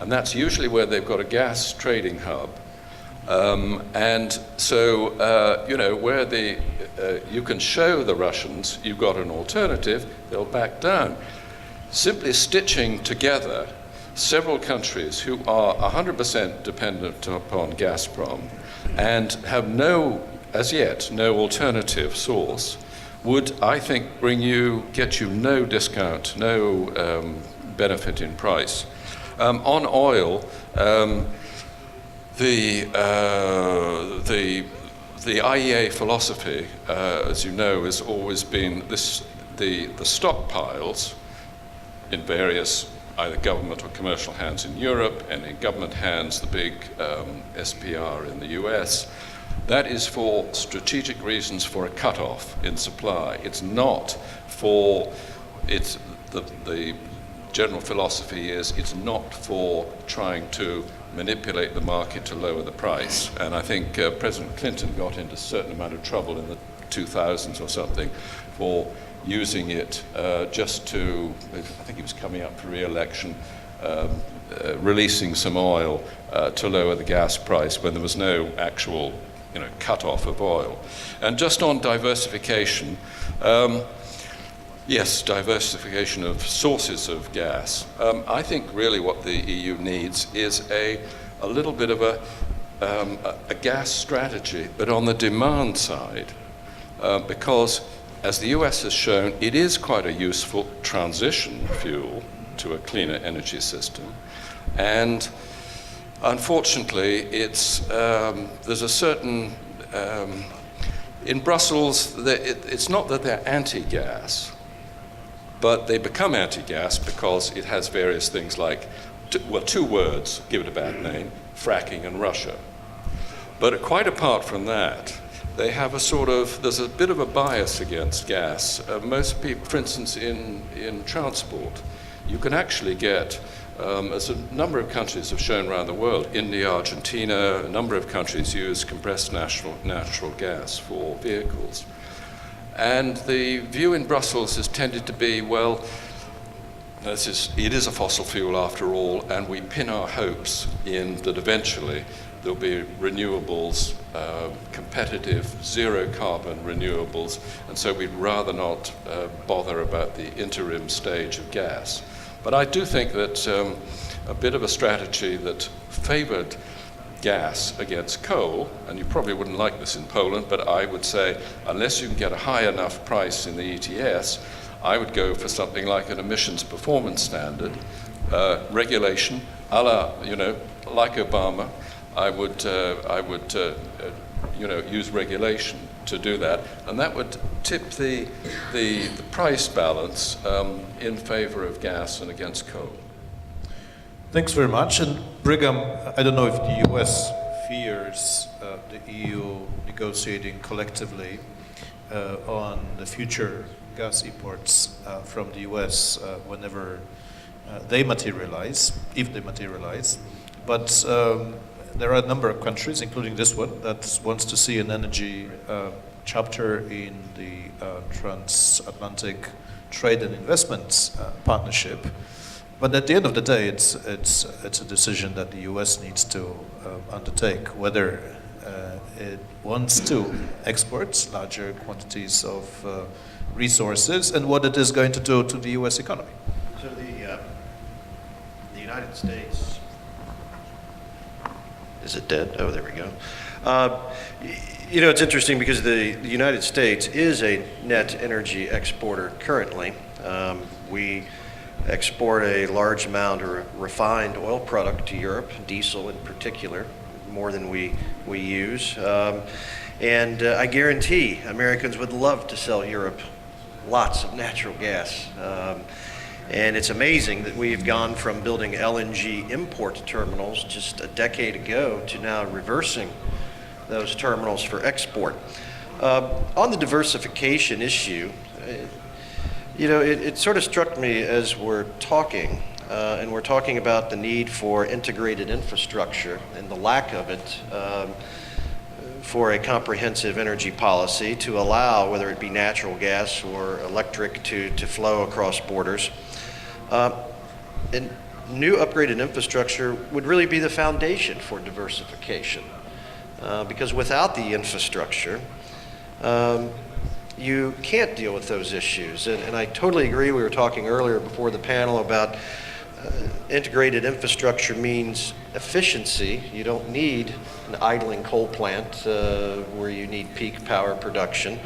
And that's usually where they've got a gas trading hub. And so, where you can show the Russians you've got an alternative, they'll back down. Simply stitching together several countries who are 100% dependent upon Gazprom and have as yet, no alternative source, would, I think, get you no discount, no benefit in price. On oil, the IEA philosophy, as you know, has always been the stockpiles in various either government or commercial hands in Europe, and in government hands, the big SPR in the US. That is for strategic reasons, for a cutoff in supply. It's not for, the general philosophy is it's not for trying to manipulate the market to lower the price. And I think President Clinton got into a certain amount of trouble in the 2000s or something for using it just to, I think he was coming up for re-election, releasing some oil to lower the gas price when there was no actual cut-off of oil. And just on diversification, yes, diversification of sources of gas. I think really what the EU needs is a little bit of a gas strategy, but on the demand side, because as the US has shown, it is quite a useful transition fuel to a cleaner energy system. And unfortunately, there's a certain, in Brussels, it's not that they're anti-gas, but they become anti-gas because it has various things like, two words, give it a bad name, fracking and Russia. But quite apart from that, they have there's a bit of a bias against gas. Most people, for instance, in transport, you can actually get, as a number of countries have shown around the world, India, Argentina, a number of countries use compressed natural gas for vehicles. And the view in Brussels has tended to be, well, it is a fossil fuel after all, and we pin our hopes in that eventually there'll be renewables, competitive, zero carbon renewables, and so we'd rather not bother about the interim stage of gas. But I do think that a bit of a strategy that favored gas against coal, and you probably wouldn't like this in Poland, but I would say unless you can get a high enough price in the ETS, I would go for something like an emissions performance standard, regulation, a la, like Obama. I would use regulation to do that, and that would tip the price balance in favor of gas and against coal. Thanks very much. And Brigham, I don't know if the US fears the EU negotiating collectively on the future gas imports from the US whenever they materialize, if they materialize. But there are a number of countries, including this one, that wants to see an energy chapter in the transatlantic trade and investments partnership. But at the end of the day, it's a decision that the US needs to undertake, whether it wants to export larger quantities of resources and what it is going to do to the US economy. So the United States, is it dead? Oh, there we go. It's interesting because the United States is a net energy exporter currently. We export a large amount of refined oil product to Europe, diesel in particular, more than we use. And I guarantee Americans would love to sell Europe lots of natural gas. And it's amazing that we've gone from building LNG import terminals just a decade ago to now reversing those terminals for export. On the diversification issue, it sort of struck me as we're talking, and we're talking about the need for integrated infrastructure and the lack of it for a comprehensive energy policy to allow, whether it be natural gas or electric, to flow across borders. And new upgraded infrastructure would really be the foundation for diversification. Because without the infrastructure, you can't deal with those issues. And I totally agree. We were talking earlier before the panel about integrated infrastructure means efficiency. You don't need an idling coal plant where you need peak power production.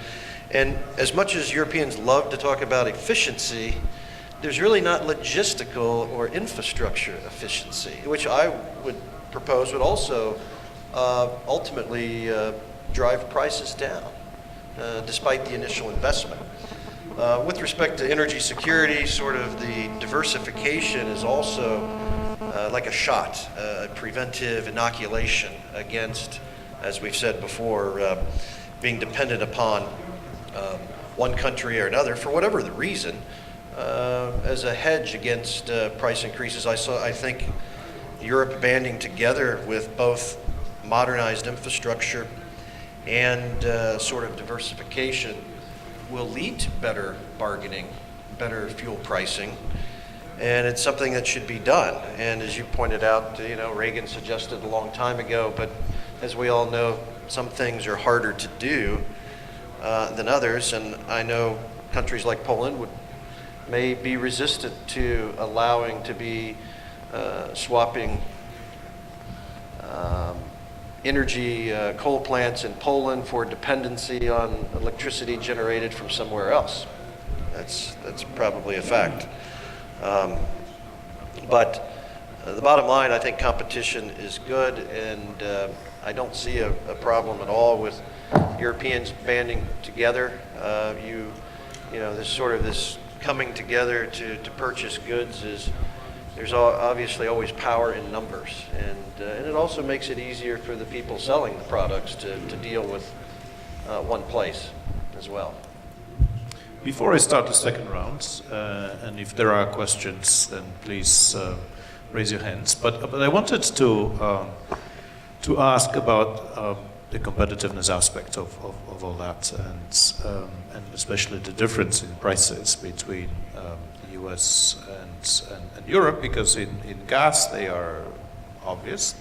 And as much as Europeans love to talk about efficiency, there's really not logistical or infrastructure efficiency, which I would propose would also ultimately drive prices down, despite the initial investment. With respect to energy security, sort of the diversification is also like a shot, a preventive inoculation against, as we've said before, being dependent upon one country or another for whatever the reason, as a hedge against price increases. I think Europe banding together with both modernized infrastructure and sort of diversification will lead to better bargaining, better fuel pricing, and it's something that should be done. And as you pointed out, Reagan suggested a long time ago, but as we all know, some things are harder to do than others, and I know countries like Poland may be resistant to allowing to be swapping energy coal plants in Poland for dependency on electricity generated from somewhere else. That's probably a fact. But the bottom line, I think competition is good, and I don't see a problem at all with Europeans banding together. There's sort of this coming together to purchase goods there's obviously always power in numbers, and it also makes it easier for the people selling the products to deal with one place as well. Before I start the second round, and if there are questions, then please raise your hands. But I wanted to ask about the competitiveness aspect of all that, and especially the difference in prices between the US and Europe, because in gas they are obvious,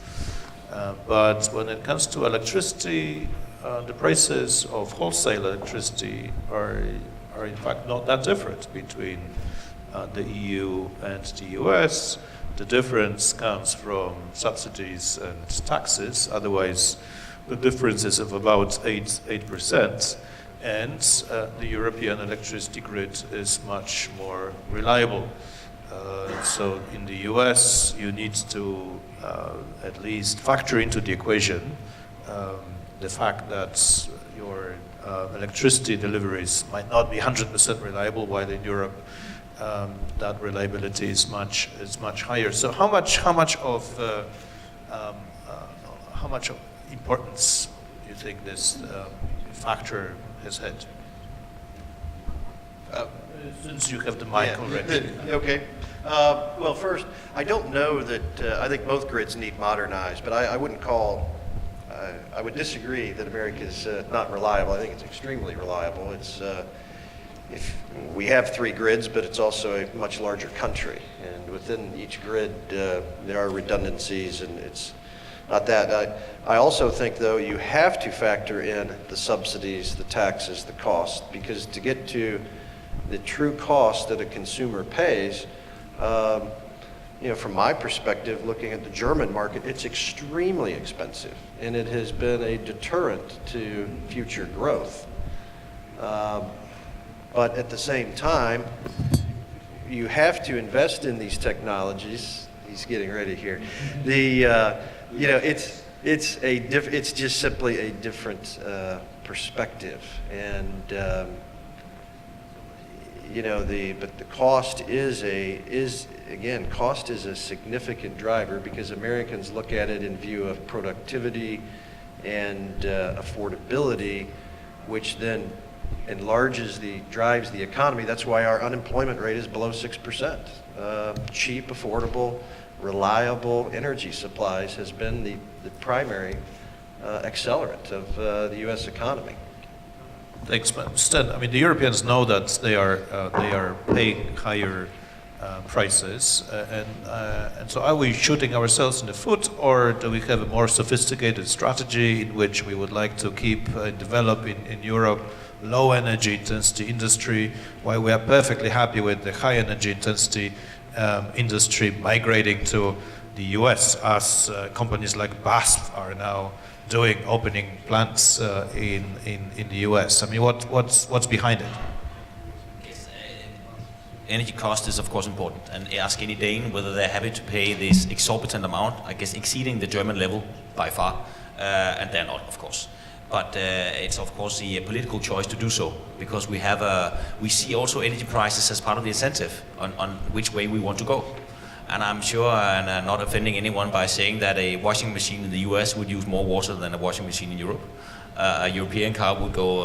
but when it comes to electricity, the prices of wholesale electricity are in fact not that different between the EU and the US. The difference comes from subsidies and taxes. Otherwise, the difference is of about 8%, and the European electricity grid is much more reliable. So in the US, you need to at least factor into the equation the fact that your electricity deliveries might not be 100% reliable, while in Europe that reliability is much higher. So how much of importance do you think this factor has had? Since you have the mic already. Okay. Well, first, I don't know that, I think both grids need modernized, but I wouldn't call, I would disagree that America is not reliable. I think it's extremely reliable. It's, if we have 3 grids, but it's also a much larger country. And within each grid, there are redundancies, and it's not that. I also think, though, you have to factor in the subsidies, the taxes, the cost, because to get to the true cost that a consumer pays, from my perspective, looking at the German market, it's extremely expensive, and it has been a deterrent to future growth. But at the same time, you have to invest in these technologies. He's getting ready here. It's just simply a different perspective, and but the cost is a significant driver, because Americans look at it in view of productivity and affordability, which then drives the economy. That's why our unemployment rate is below 6%. Cheap, affordable, reliable energy supplies has been the primary accelerant of the U.S. economy. Thanks, Steen. I mean, the Europeans know that they are paying higher prices, and so are we shooting ourselves in the foot, or do we have a more sophisticated strategy in which we would like to keep and develop in Europe low energy intensity industry, while we are perfectly happy with the high energy intensity industry migrating to the US, as companies like BASF are now doing, opening plants in the US? I mean, what's behind it? Energy cost is of course important, and ask any Dane whether they're happy to pay this exorbitant amount, I guess exceeding the German level by far, and they're not, of course. But it's of course the political choice to do so, because we see also energy prices as part of the incentive on which way we want to go. And I'm sure, and I'm not offending anyone by saying that a washing machine in the US would use more water than a washing machine in Europe. A European car would go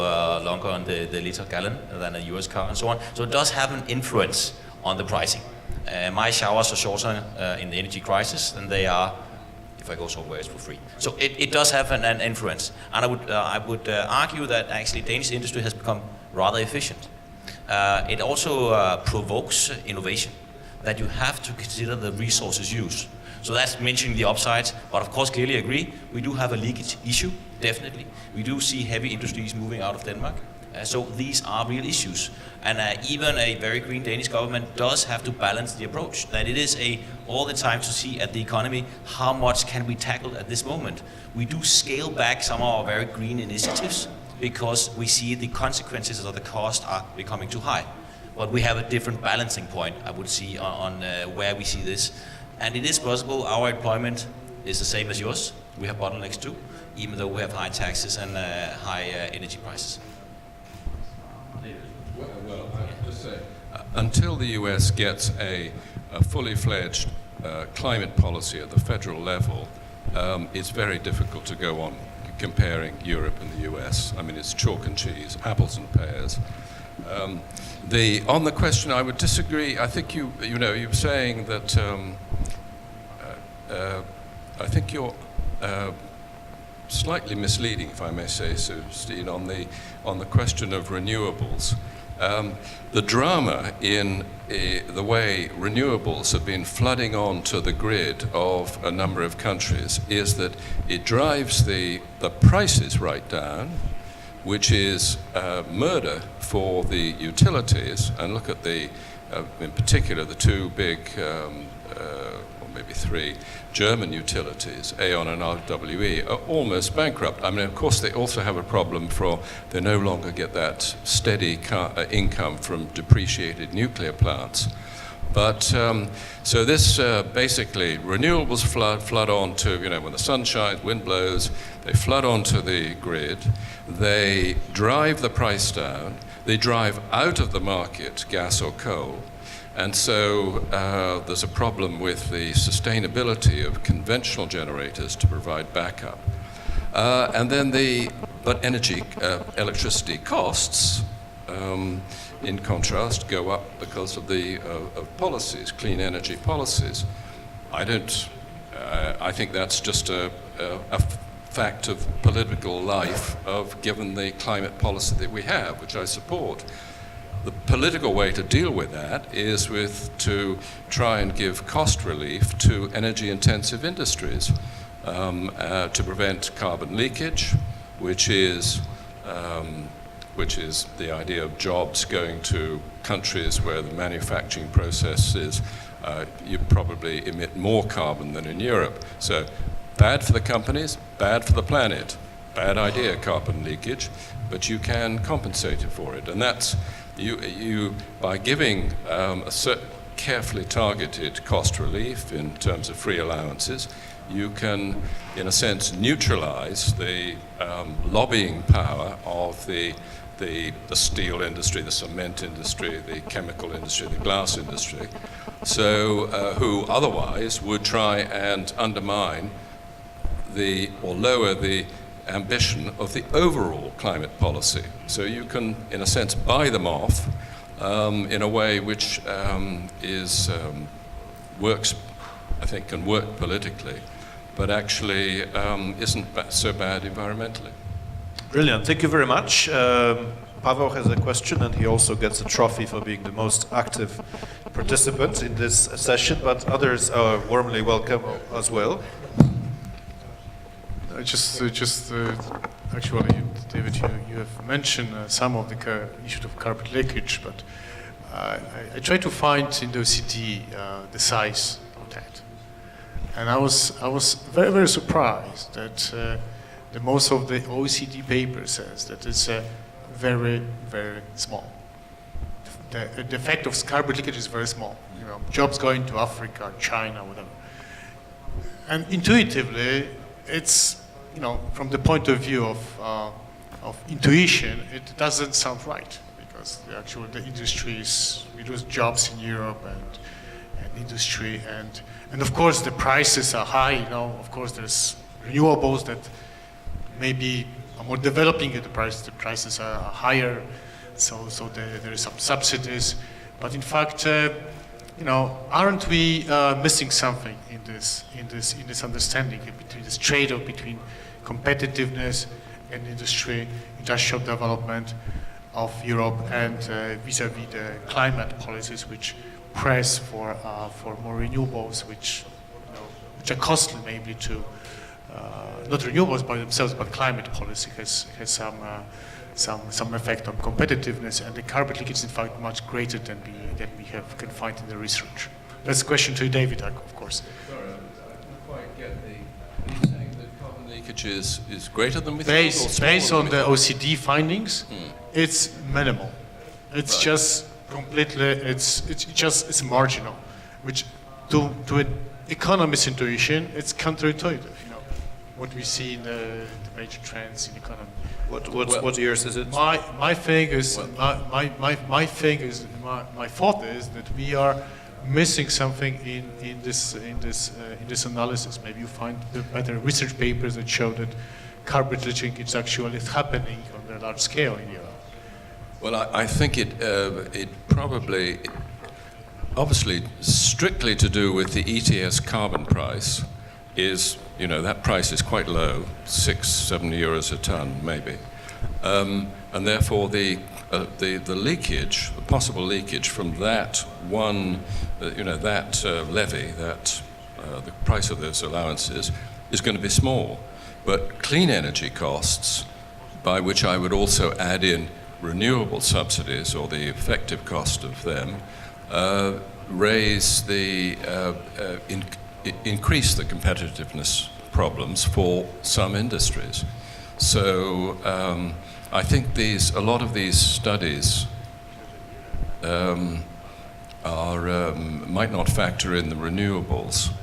longer on the liter gallon than a US car, and so on. So it does have an influence on the pricing. My showers are shorter in the energy crisis than they are if I go somewhere it's for free. So it does have an influence. And I would argue that actually Danish industry has become rather efficient. It also provokes innovation, that you have to consider the resources used. So that's mentioning the upsides, but of course clearly agree, we do have a leakage issue, definitely. We do see heavy industries moving out of Denmark. So these are real issues. And even a very green Danish government does have to balance the approach, that it is all the time to see at the economy, how much can we tackle at this moment. We do scale back some of our very green initiatives because we see the consequences of the cost are becoming too high. But we have a different balancing point, I would see, on where we see this. And it is possible our employment is the same as yours. We have bottlenecks too, even though we have high taxes and high energy prices. Well, I have to say, until the US gets a fully fledged climate policy at the federal level, it's very difficult to go on comparing Europe and the US. I mean, it's chalk and cheese, apples and pears. On the question, I would disagree. I think you were saying that. I think you're slightly misleading, if I may say so, Steen, on the question of renewables. The drama in the way renewables have been flooding onto the grid of a number of countries is that it drives the prices right down, which is murder for the utilities. And look at in particular, the two big, or maybe three, German utilities, Aon and RWE, are almost bankrupt. I mean, of course, they also have a problem they no longer get that steady income from depreciated nuclear plants. But, so this basically, renewables flood onto, when the sun shines, wind blows, they flood onto the grid, they drive the price down, they drive out of the market gas or coal, and so there's a problem with the sustainability of conventional generators to provide backup. And then but electricity costs, in contrast, go up because of of policies, clean energy policies. I think that's just a fact of political life given the climate policy that we have, which I support. The political way to deal with that is to try and give cost relief to energy-intensive industries to prevent carbon leakage, which is the idea of jobs going to countries where the manufacturing process is, you probably emit more carbon than in Europe. So bad for the companies, bad for the planet. Bad idea, carbon leakage, but you can compensate for it. And that's, by giving a certain carefully targeted cost relief in terms of free allowances, you can, in a sense, neutralize the lobbying power of the steel industry, the cement industry, the chemical industry, the glass industry, so who otherwise would try and undermine or lower the ambition of the overall climate policy. So you can, in a sense, buy them off in a way which works, I think, can work politically, but actually isn't so bad environmentally. Brilliant, thank you very much. Paweł has a question, and he also gets a trophy for being the most active participant in this session, but others are warmly welcome as well. Actually, David, you have mentioned some of the issue of carbon leakage, but I tried to find in the OECD the size of that, and I was very, very surprised that the most of the OECD paper says that it's very, very small. The effect of carbon leakage is very small. You know, jobs going to Africa, China, whatever. And intuitively, it's, you know, from the point of view of intuition, it doesn't sound right, because the industry is, we lose jobs in Europe and industry, and of course the prices are high. You know, of course there's renewables that maybe are more developing, the prices are higher, so there is some subsidies, but in fact, you know, aren't we missing something in this understanding between this trade-off between competitiveness and industrial development of Europe, and vis-à-vis the climate policies which press for more renewables, which, you know, which are costly maybe to not renewables by themselves, but climate policy has some effect on competitiveness, and the carbon leakage is in fact much greater than we can find in the research. That's a question to you, David, of course. Sorry, I don't quite get the. Are you saying that carbon leakage is greater than we thought? Based on the OECD findings, it's minimal. It's Right. just completely. It's marginal, which to an economist intuition, it's counterintuitive. You know, what we see in the major trends in economy. What years is it? My thought is that we are missing something in this analysis. Maybe you find better research papers that show that carbon leakage is actually happening on a large scale in Europe. Well, I think it probably, obviously, strictly to do with the ETS carbon price is, you know, that price is quite low, 6-7 euros a ton, maybe. And therefore the leakage, the possible leakage from that one, that levy, that the price of those allowances is going to be small. But clean energy costs, by which I would also add in renewable subsidies or the effective cost of them, increase the competitiveness problems for some industries. So I think a lot of these studies might not factor in the renewables,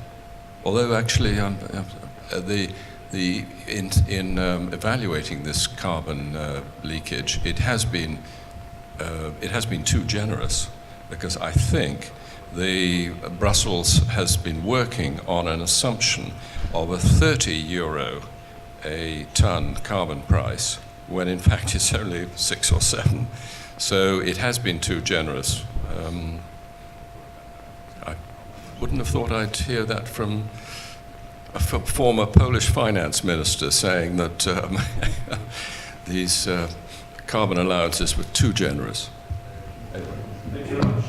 although actually in evaluating this carbon leakage, it has been too generous, because I think Brussels has been working on an assumption of a 30 euro a ton carbon price, when in fact it's only 6 or 7. So it has been too generous. I wouldn't have thought I'd hear that from a former Polish finance minister saying that these carbon allowances were too generous. Thank you very much.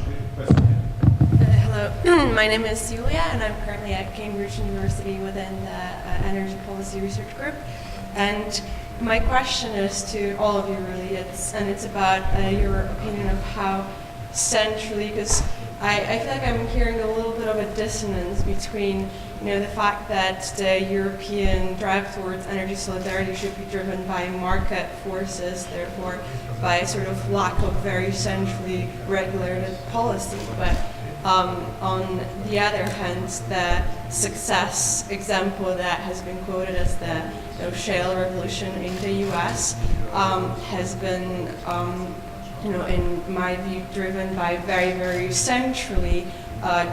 Hello, my name is Julia, and I'm currently at Cambridge University within the Energy Policy Research Group. And my question is to all of you, really. It's about your opinion of how centrally, because I feel like I'm hearing a little bit of a dissonance between, the fact that the European drive towards energy solidarity should be driven by market forces, therefore by sort of lack of very centrally regulated policy. But on the other hand, the success example that has been quoted as the shale revolution in the US has been, in my view, driven by very, very centrally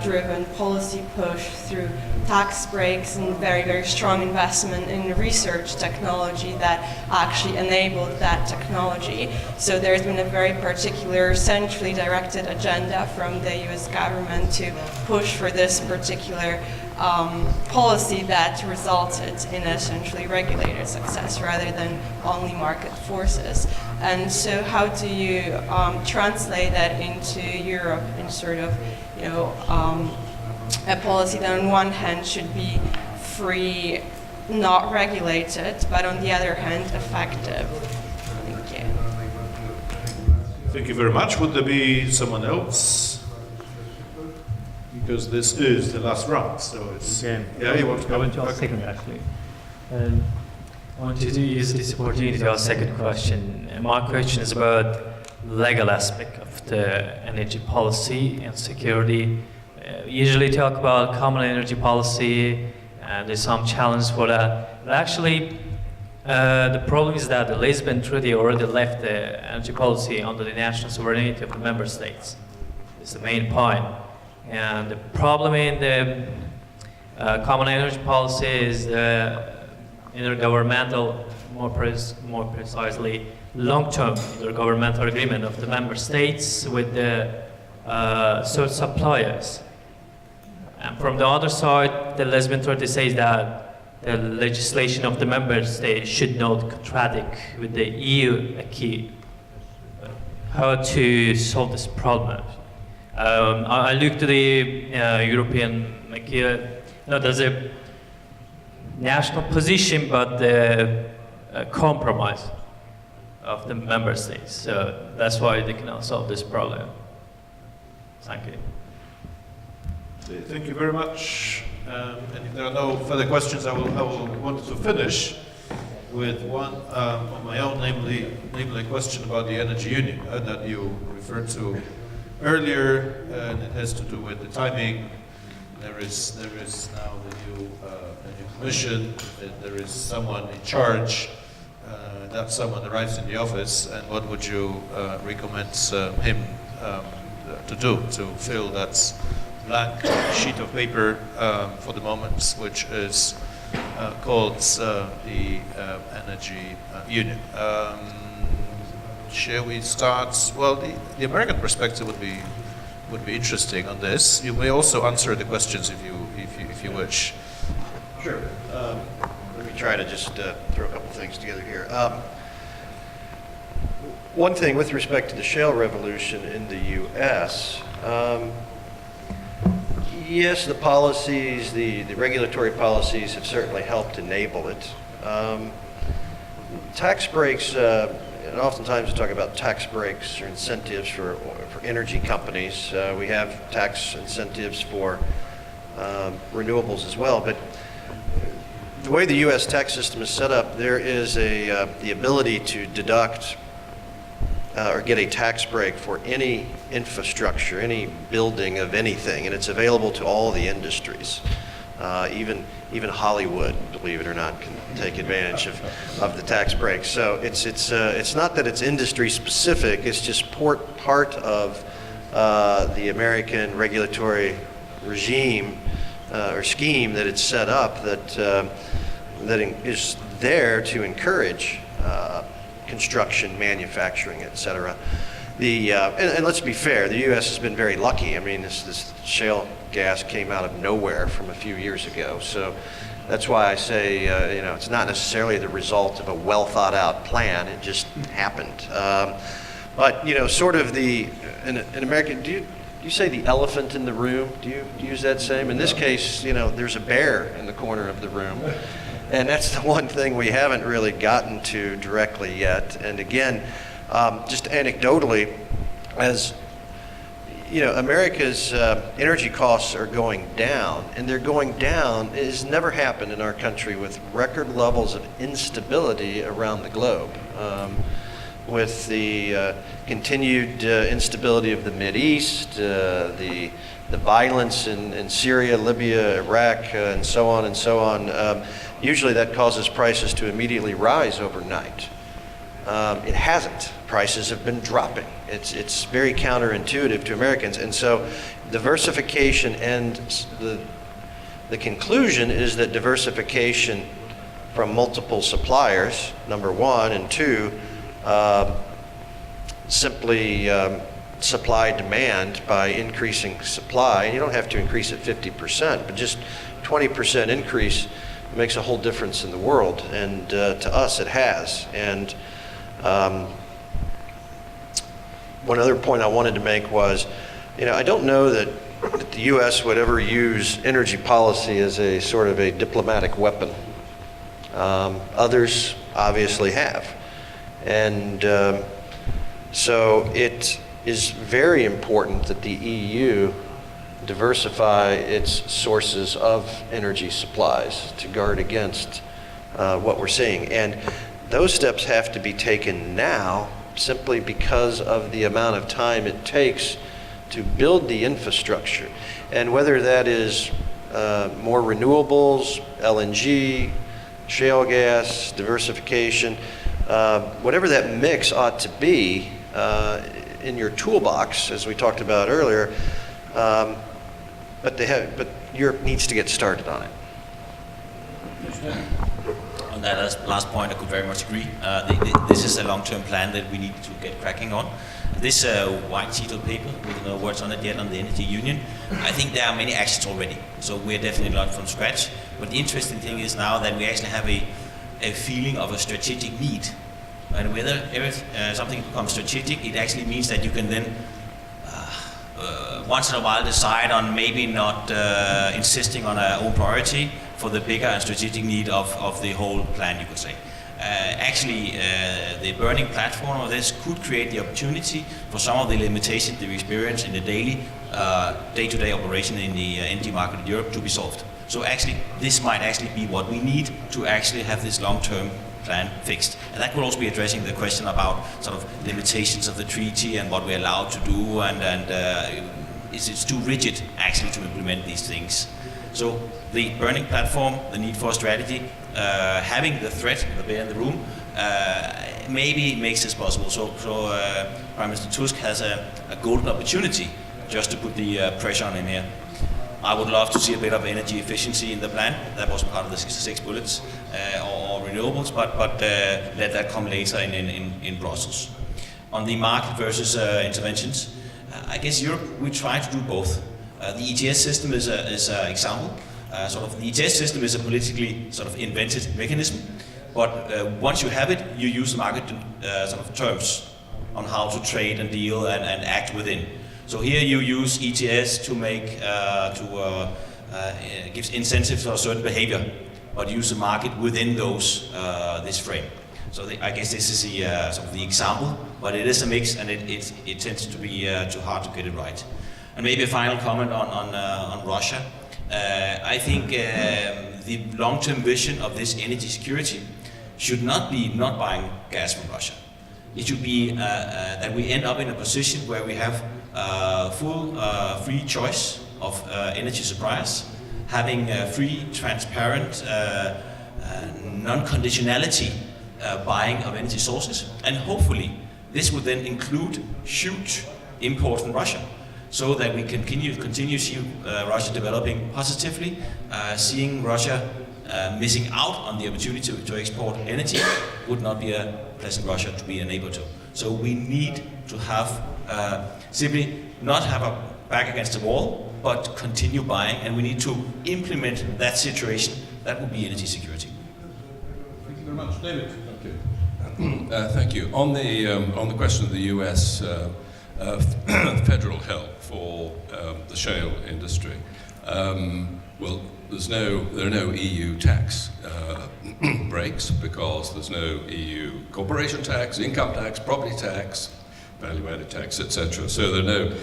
driven policy push through tax breaks and very, very strong investment in research technology that actually enabled that technology. So there's been a very particular centrally directed agenda from the US government to push for this particular policy that resulted in a centrally regulated success rather than only market forces. And so how do you translate that into Europe in sort of, a policy that on one hand should be free, not regulated, but on the other hand effective? Thank you. Thank you very much. Would there be someone else? Because this is the last round, so it's... Okay. Yeah, you want to I go? want to ask second, actually. I want to use this opportunity to ask second question. My question is about legal aspect of the energy policy and security. We usually talk about common energy policy, and there's some challenge for that. But actually, the problem is that the Lisbon Treaty already left the energy policy under the national sovereignty of the member states. It's the main point. And the problem in the common energy policy is the intergovernmental, more precisely, long-term intergovernmental agreement of the member states with the source suppliers. And from the other side, the Lisbon Treaty says that the legislation of the member states should not contradict with the EU acquis. How to solve this problem? I looked to the European, there's a national position, but the compromise of the member states. So that's why they cannot solve this problem. Thank you. Thank you very much. And if there are no further questions, I will want to finish with one of my own, namely a question about the energy union that you referred to earlier, and it has to do with the timing. There is now the new commission. There is someone in charge. That someone arrives in the office, and what would you recommend him to do to fill that blank sheet of paper for the moment, which is called the Energy Union? Shall we start? Well, the American perspective would be interesting on this. You may also answer the questions if you wish. Sure. Let me try to just throw a couple things together here. One thing with respect to the shale revolution in the U.S., yes, the policies, the regulatory policies have certainly helped enable it. Tax breaks, and oftentimes we talk about tax breaks or incentives for energy companies. We have tax incentives for renewables as well, but the way the U.S. tax system is set up, there is the ability to deduct or get a tax break for any infrastructure, any building of anything, and it's available to all the industries. Even Hollywood, believe it or not, can take advantage of the tax break. So it's not that it's industry specific, it's just part of the American regulatory regime or scheme that it's set up that is there to encourage construction, manufacturing, et cetera. And let's be fair, the U.S. has been very lucky. I mean, this shale gas came out of nowhere from a few years ago. So that's why I say, it's not necessarily the result of a well thought out plan. It just happened. But, sort of in American, do you say the elephant in the room? Do you use that same? In this case, there's a bear in the corner of the room. And that's the one thing we haven't really gotten to directly yet. And again, just anecdotally, as America's energy costs are going down, and they're going down. It has never happened in our country with record levels of instability around the globe. With the continued instability of the Mideast, the violence in Syria, Libya, Iraq, and so on, usually that causes prices to immediately rise overnight. It hasn't. Prices have been dropping. It's very counterintuitive to Americans. And so diversification, and the conclusion is that diversification from multiple suppliers, number one, and two, simply supply demand by increasing supply. And you don't have to increase it 50%, but just 20% increase makes a whole difference in the world. And to us, it has. And one other point I wanted to make was, I don't know that the U.S. would ever use energy policy as a sort of a diplomatic weapon. Others obviously have. And So it is very important that the EU diversify its sources of energy supplies to guard against what we're seeing. And those steps have to be taken now simply because of the amount of time it takes to build the infrastructure. And whether that is more renewables, LNG, shale gas, diversification, whatever that mix ought to be in your toolbox, as we talked about earlier, but Europe needs to get started on it. On that last point, I could very much agree. This is a long-term plan that we need to get cracking on. This white sheet of paper with no words on it yet on the energy union, I think there are many actions already. So we're definitely not from scratch. But the interesting thing is now that we actually have a feeling of a strategic need. And whether something becomes strategic, it actually means that you can then once in a while decide on maybe not insisting on our own priority for the bigger and strategic need of the whole plan, you could say. The burning platform of this could create the opportunity for some of the limitations that we experience in the daily, day-to-day operation in the energy market in Europe to be solved. So actually, this might actually be what we need to actually have this long-term plan fixed. And that could also be addressing the question about sort of limitations of the treaty and what we're allowed to do, and is it too rigid actually to implement these things. So the burning platform, the need for a strategy, having the threat in the room, maybe makes this possible. So Prime Minister Tusk has a golden opportunity just to put the pressure on him here. I would love to see a bit of energy efficiency in the plan. That wasn't part of the 66 bullets or renewables, but let that come later in Brussels. On the market versus interventions, I guess Europe, we try to do both. The ETS system is an example. The ETS system is a politically sort of invented mechanism, but once you have it, you use the market terms on how to trade and deal and act within. So here you use ETS to make gives incentives for a certain behavior, but use the market within those this frame. So I guess this is the example, but it is a mix, and it tends to be too hard to get it right. And maybe a final comment on Russia. I think the long-term vision of this energy security should not be not buying gas from Russia. It should be that we end up in a position where we have full free choice of energy suppliers, having free, transparent, non-conditionality buying of energy sources, and hopefully this would then include huge imports from Russia, so that we can continue seeing Russia developing positively, seeing Russia missing out on the opportunity to export energy would not be a pleasant Russia to be a neighbor to. So we need to have simply not have a back against the wall, but continue buying, and we need to implement that situation. That would be energy security. Thank you very much, David. Thank you. On the question of the U.S. Federal help for the shale industry, well, there are no EU tax breaks, because there's no EU corporation tax, income tax, property tax, value-added tax, etc. So there are no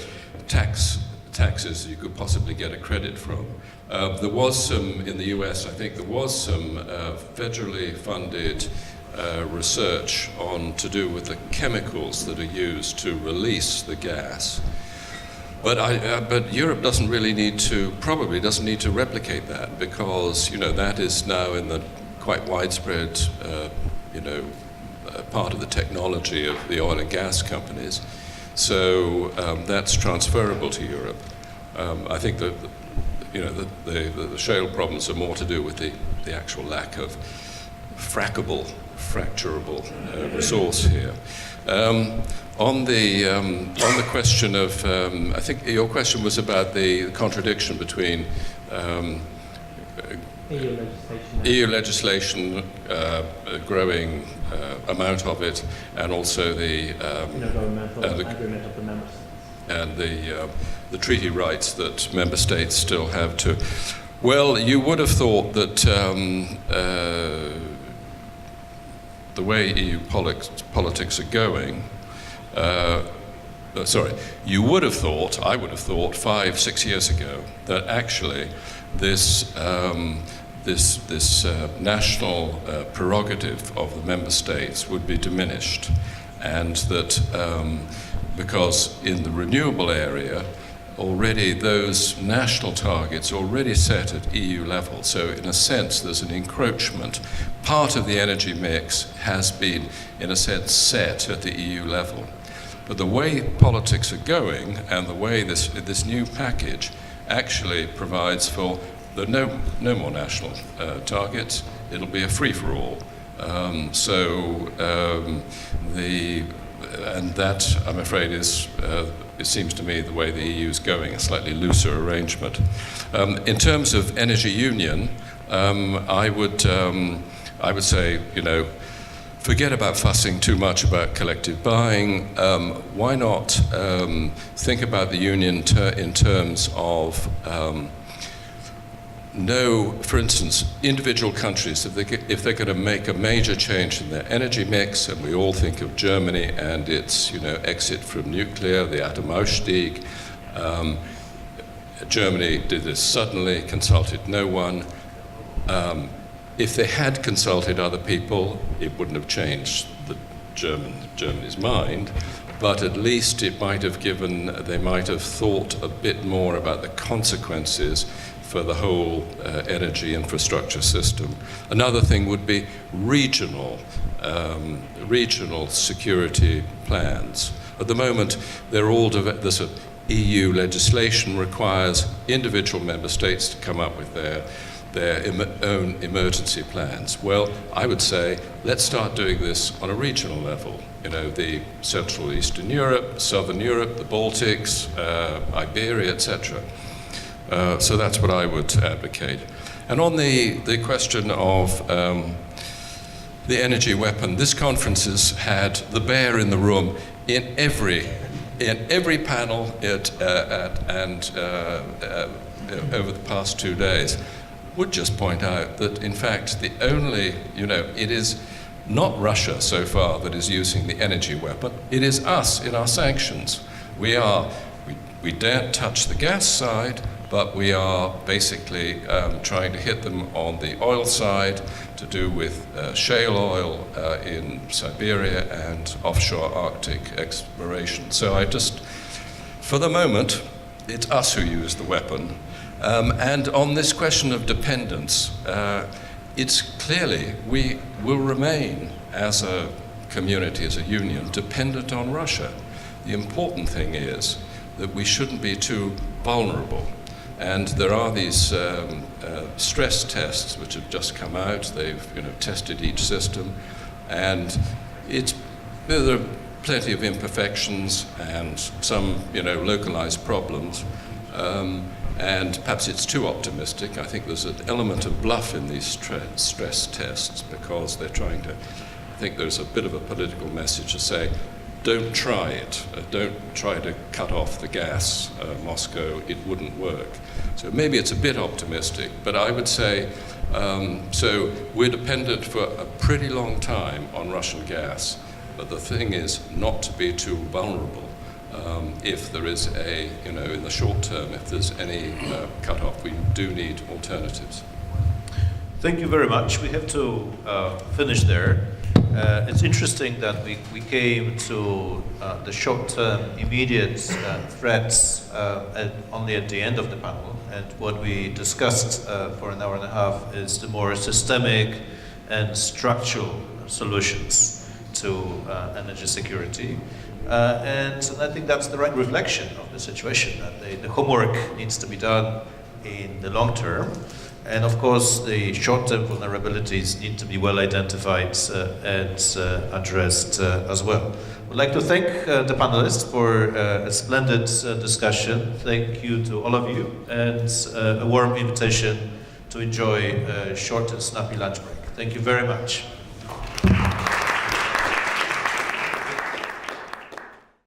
taxes you could possibly get a credit from. There was some, in the US, I think there was some federally funded research to do with the chemicals that are used to release the gas. But Europe doesn't really probably doesn't need to replicate that, because, that is now in the quite widespread, part of the technology of the oil and gas companies. So that's transferable to Europe. I think that, the shale problems are more to do with the actual lack of fracturable resource here. On the question of, I think your question was about the contradiction between EU legislation, growing amount of it, and also the agreement of the member states, and the treaty rights that member states still have to. Well, you would have thought that the way EU politics are going, you would have thought, I would have thought 5-6 years ago, that actually this national prerogative of the member states would be diminished, and that because in the renewable area, already those national targets already set at EU level. So in a sense, there's an encroachment. Part of the energy mix has been, in a sense, set at the EU level. But the way politics are going and the way this new package actually provides for no more national targets. It'll be a free-for-all. And that, I'm afraid, is it seems to me the way the EU is going, a slightly looser arrangement. In terms of energy union, I would say, forget about fussing too much about collective buying. Why not think about the union in terms of for instance, individual countries, if they're going to make a major change in their energy mix, and we all think of Germany and its exit from nuclear, the Atomausstieg. Germany did this suddenly, consulted no one. If they had consulted other people, it wouldn't have changed Germany's mind, but at least it might have they might have thought a bit more about the consequences for the whole energy infrastructure system. Another thing would be regional security plans. At the moment, they're all this EU legislation requires individual member states to come up with their own emergency plans. Well, I would say let's start doing this on a regional level. The Central Eastern Europe, Southern Europe, the Baltics, Iberia, etc. So that's what I would advocate. And on the question of the energy weapon, this conference has had the bear in the room in every panel over the past 2 days. Would just point out that in fact the only, it is not Russia so far that is using the energy weapon, it is us in our sanctions. We daren't touch the gas side, but we are basically trying to hit them on the oil side to do with shale oil in Siberia and offshore Arctic exploration. So for the moment, it's us who use the weapon. And on this question of dependence, it's clearly we will remain as a community, as a union, dependent on Russia. The important thing is that we shouldn't be too vulnerable. And there are these stress tests which have just come out. They've tested each system, and there are plenty of imperfections and some localized problems. And perhaps it's too optimistic. I think there's an element of bluff in these stress tests because they're trying to. I think there's a bit of a political message to say, don't try it. Don't try to cut off the gas, Moscow. It wouldn't work. So maybe it's a bit optimistic, but I would say, so we're dependent for a pretty long time on Russian gas. But the thing is not to be too vulnerable. If there is in the short term, if there's any cut-off, we do need alternatives. Thank you very much. We have to finish there. It's interesting that we came to the short-term immediate threats only at the end of the panel, and what we discussed for an hour and a half is the more systemic and structural solutions to energy security. And I think that's the right reflection of the situation, that the homework needs to be done in the long term. And of course, the short-term vulnerabilities need to be well identified and addressed as well. I'd like to thank the panelists for a splendid discussion. Thank you to all of you, and a warm invitation to enjoy a short and snappy lunch break. Thank you very much.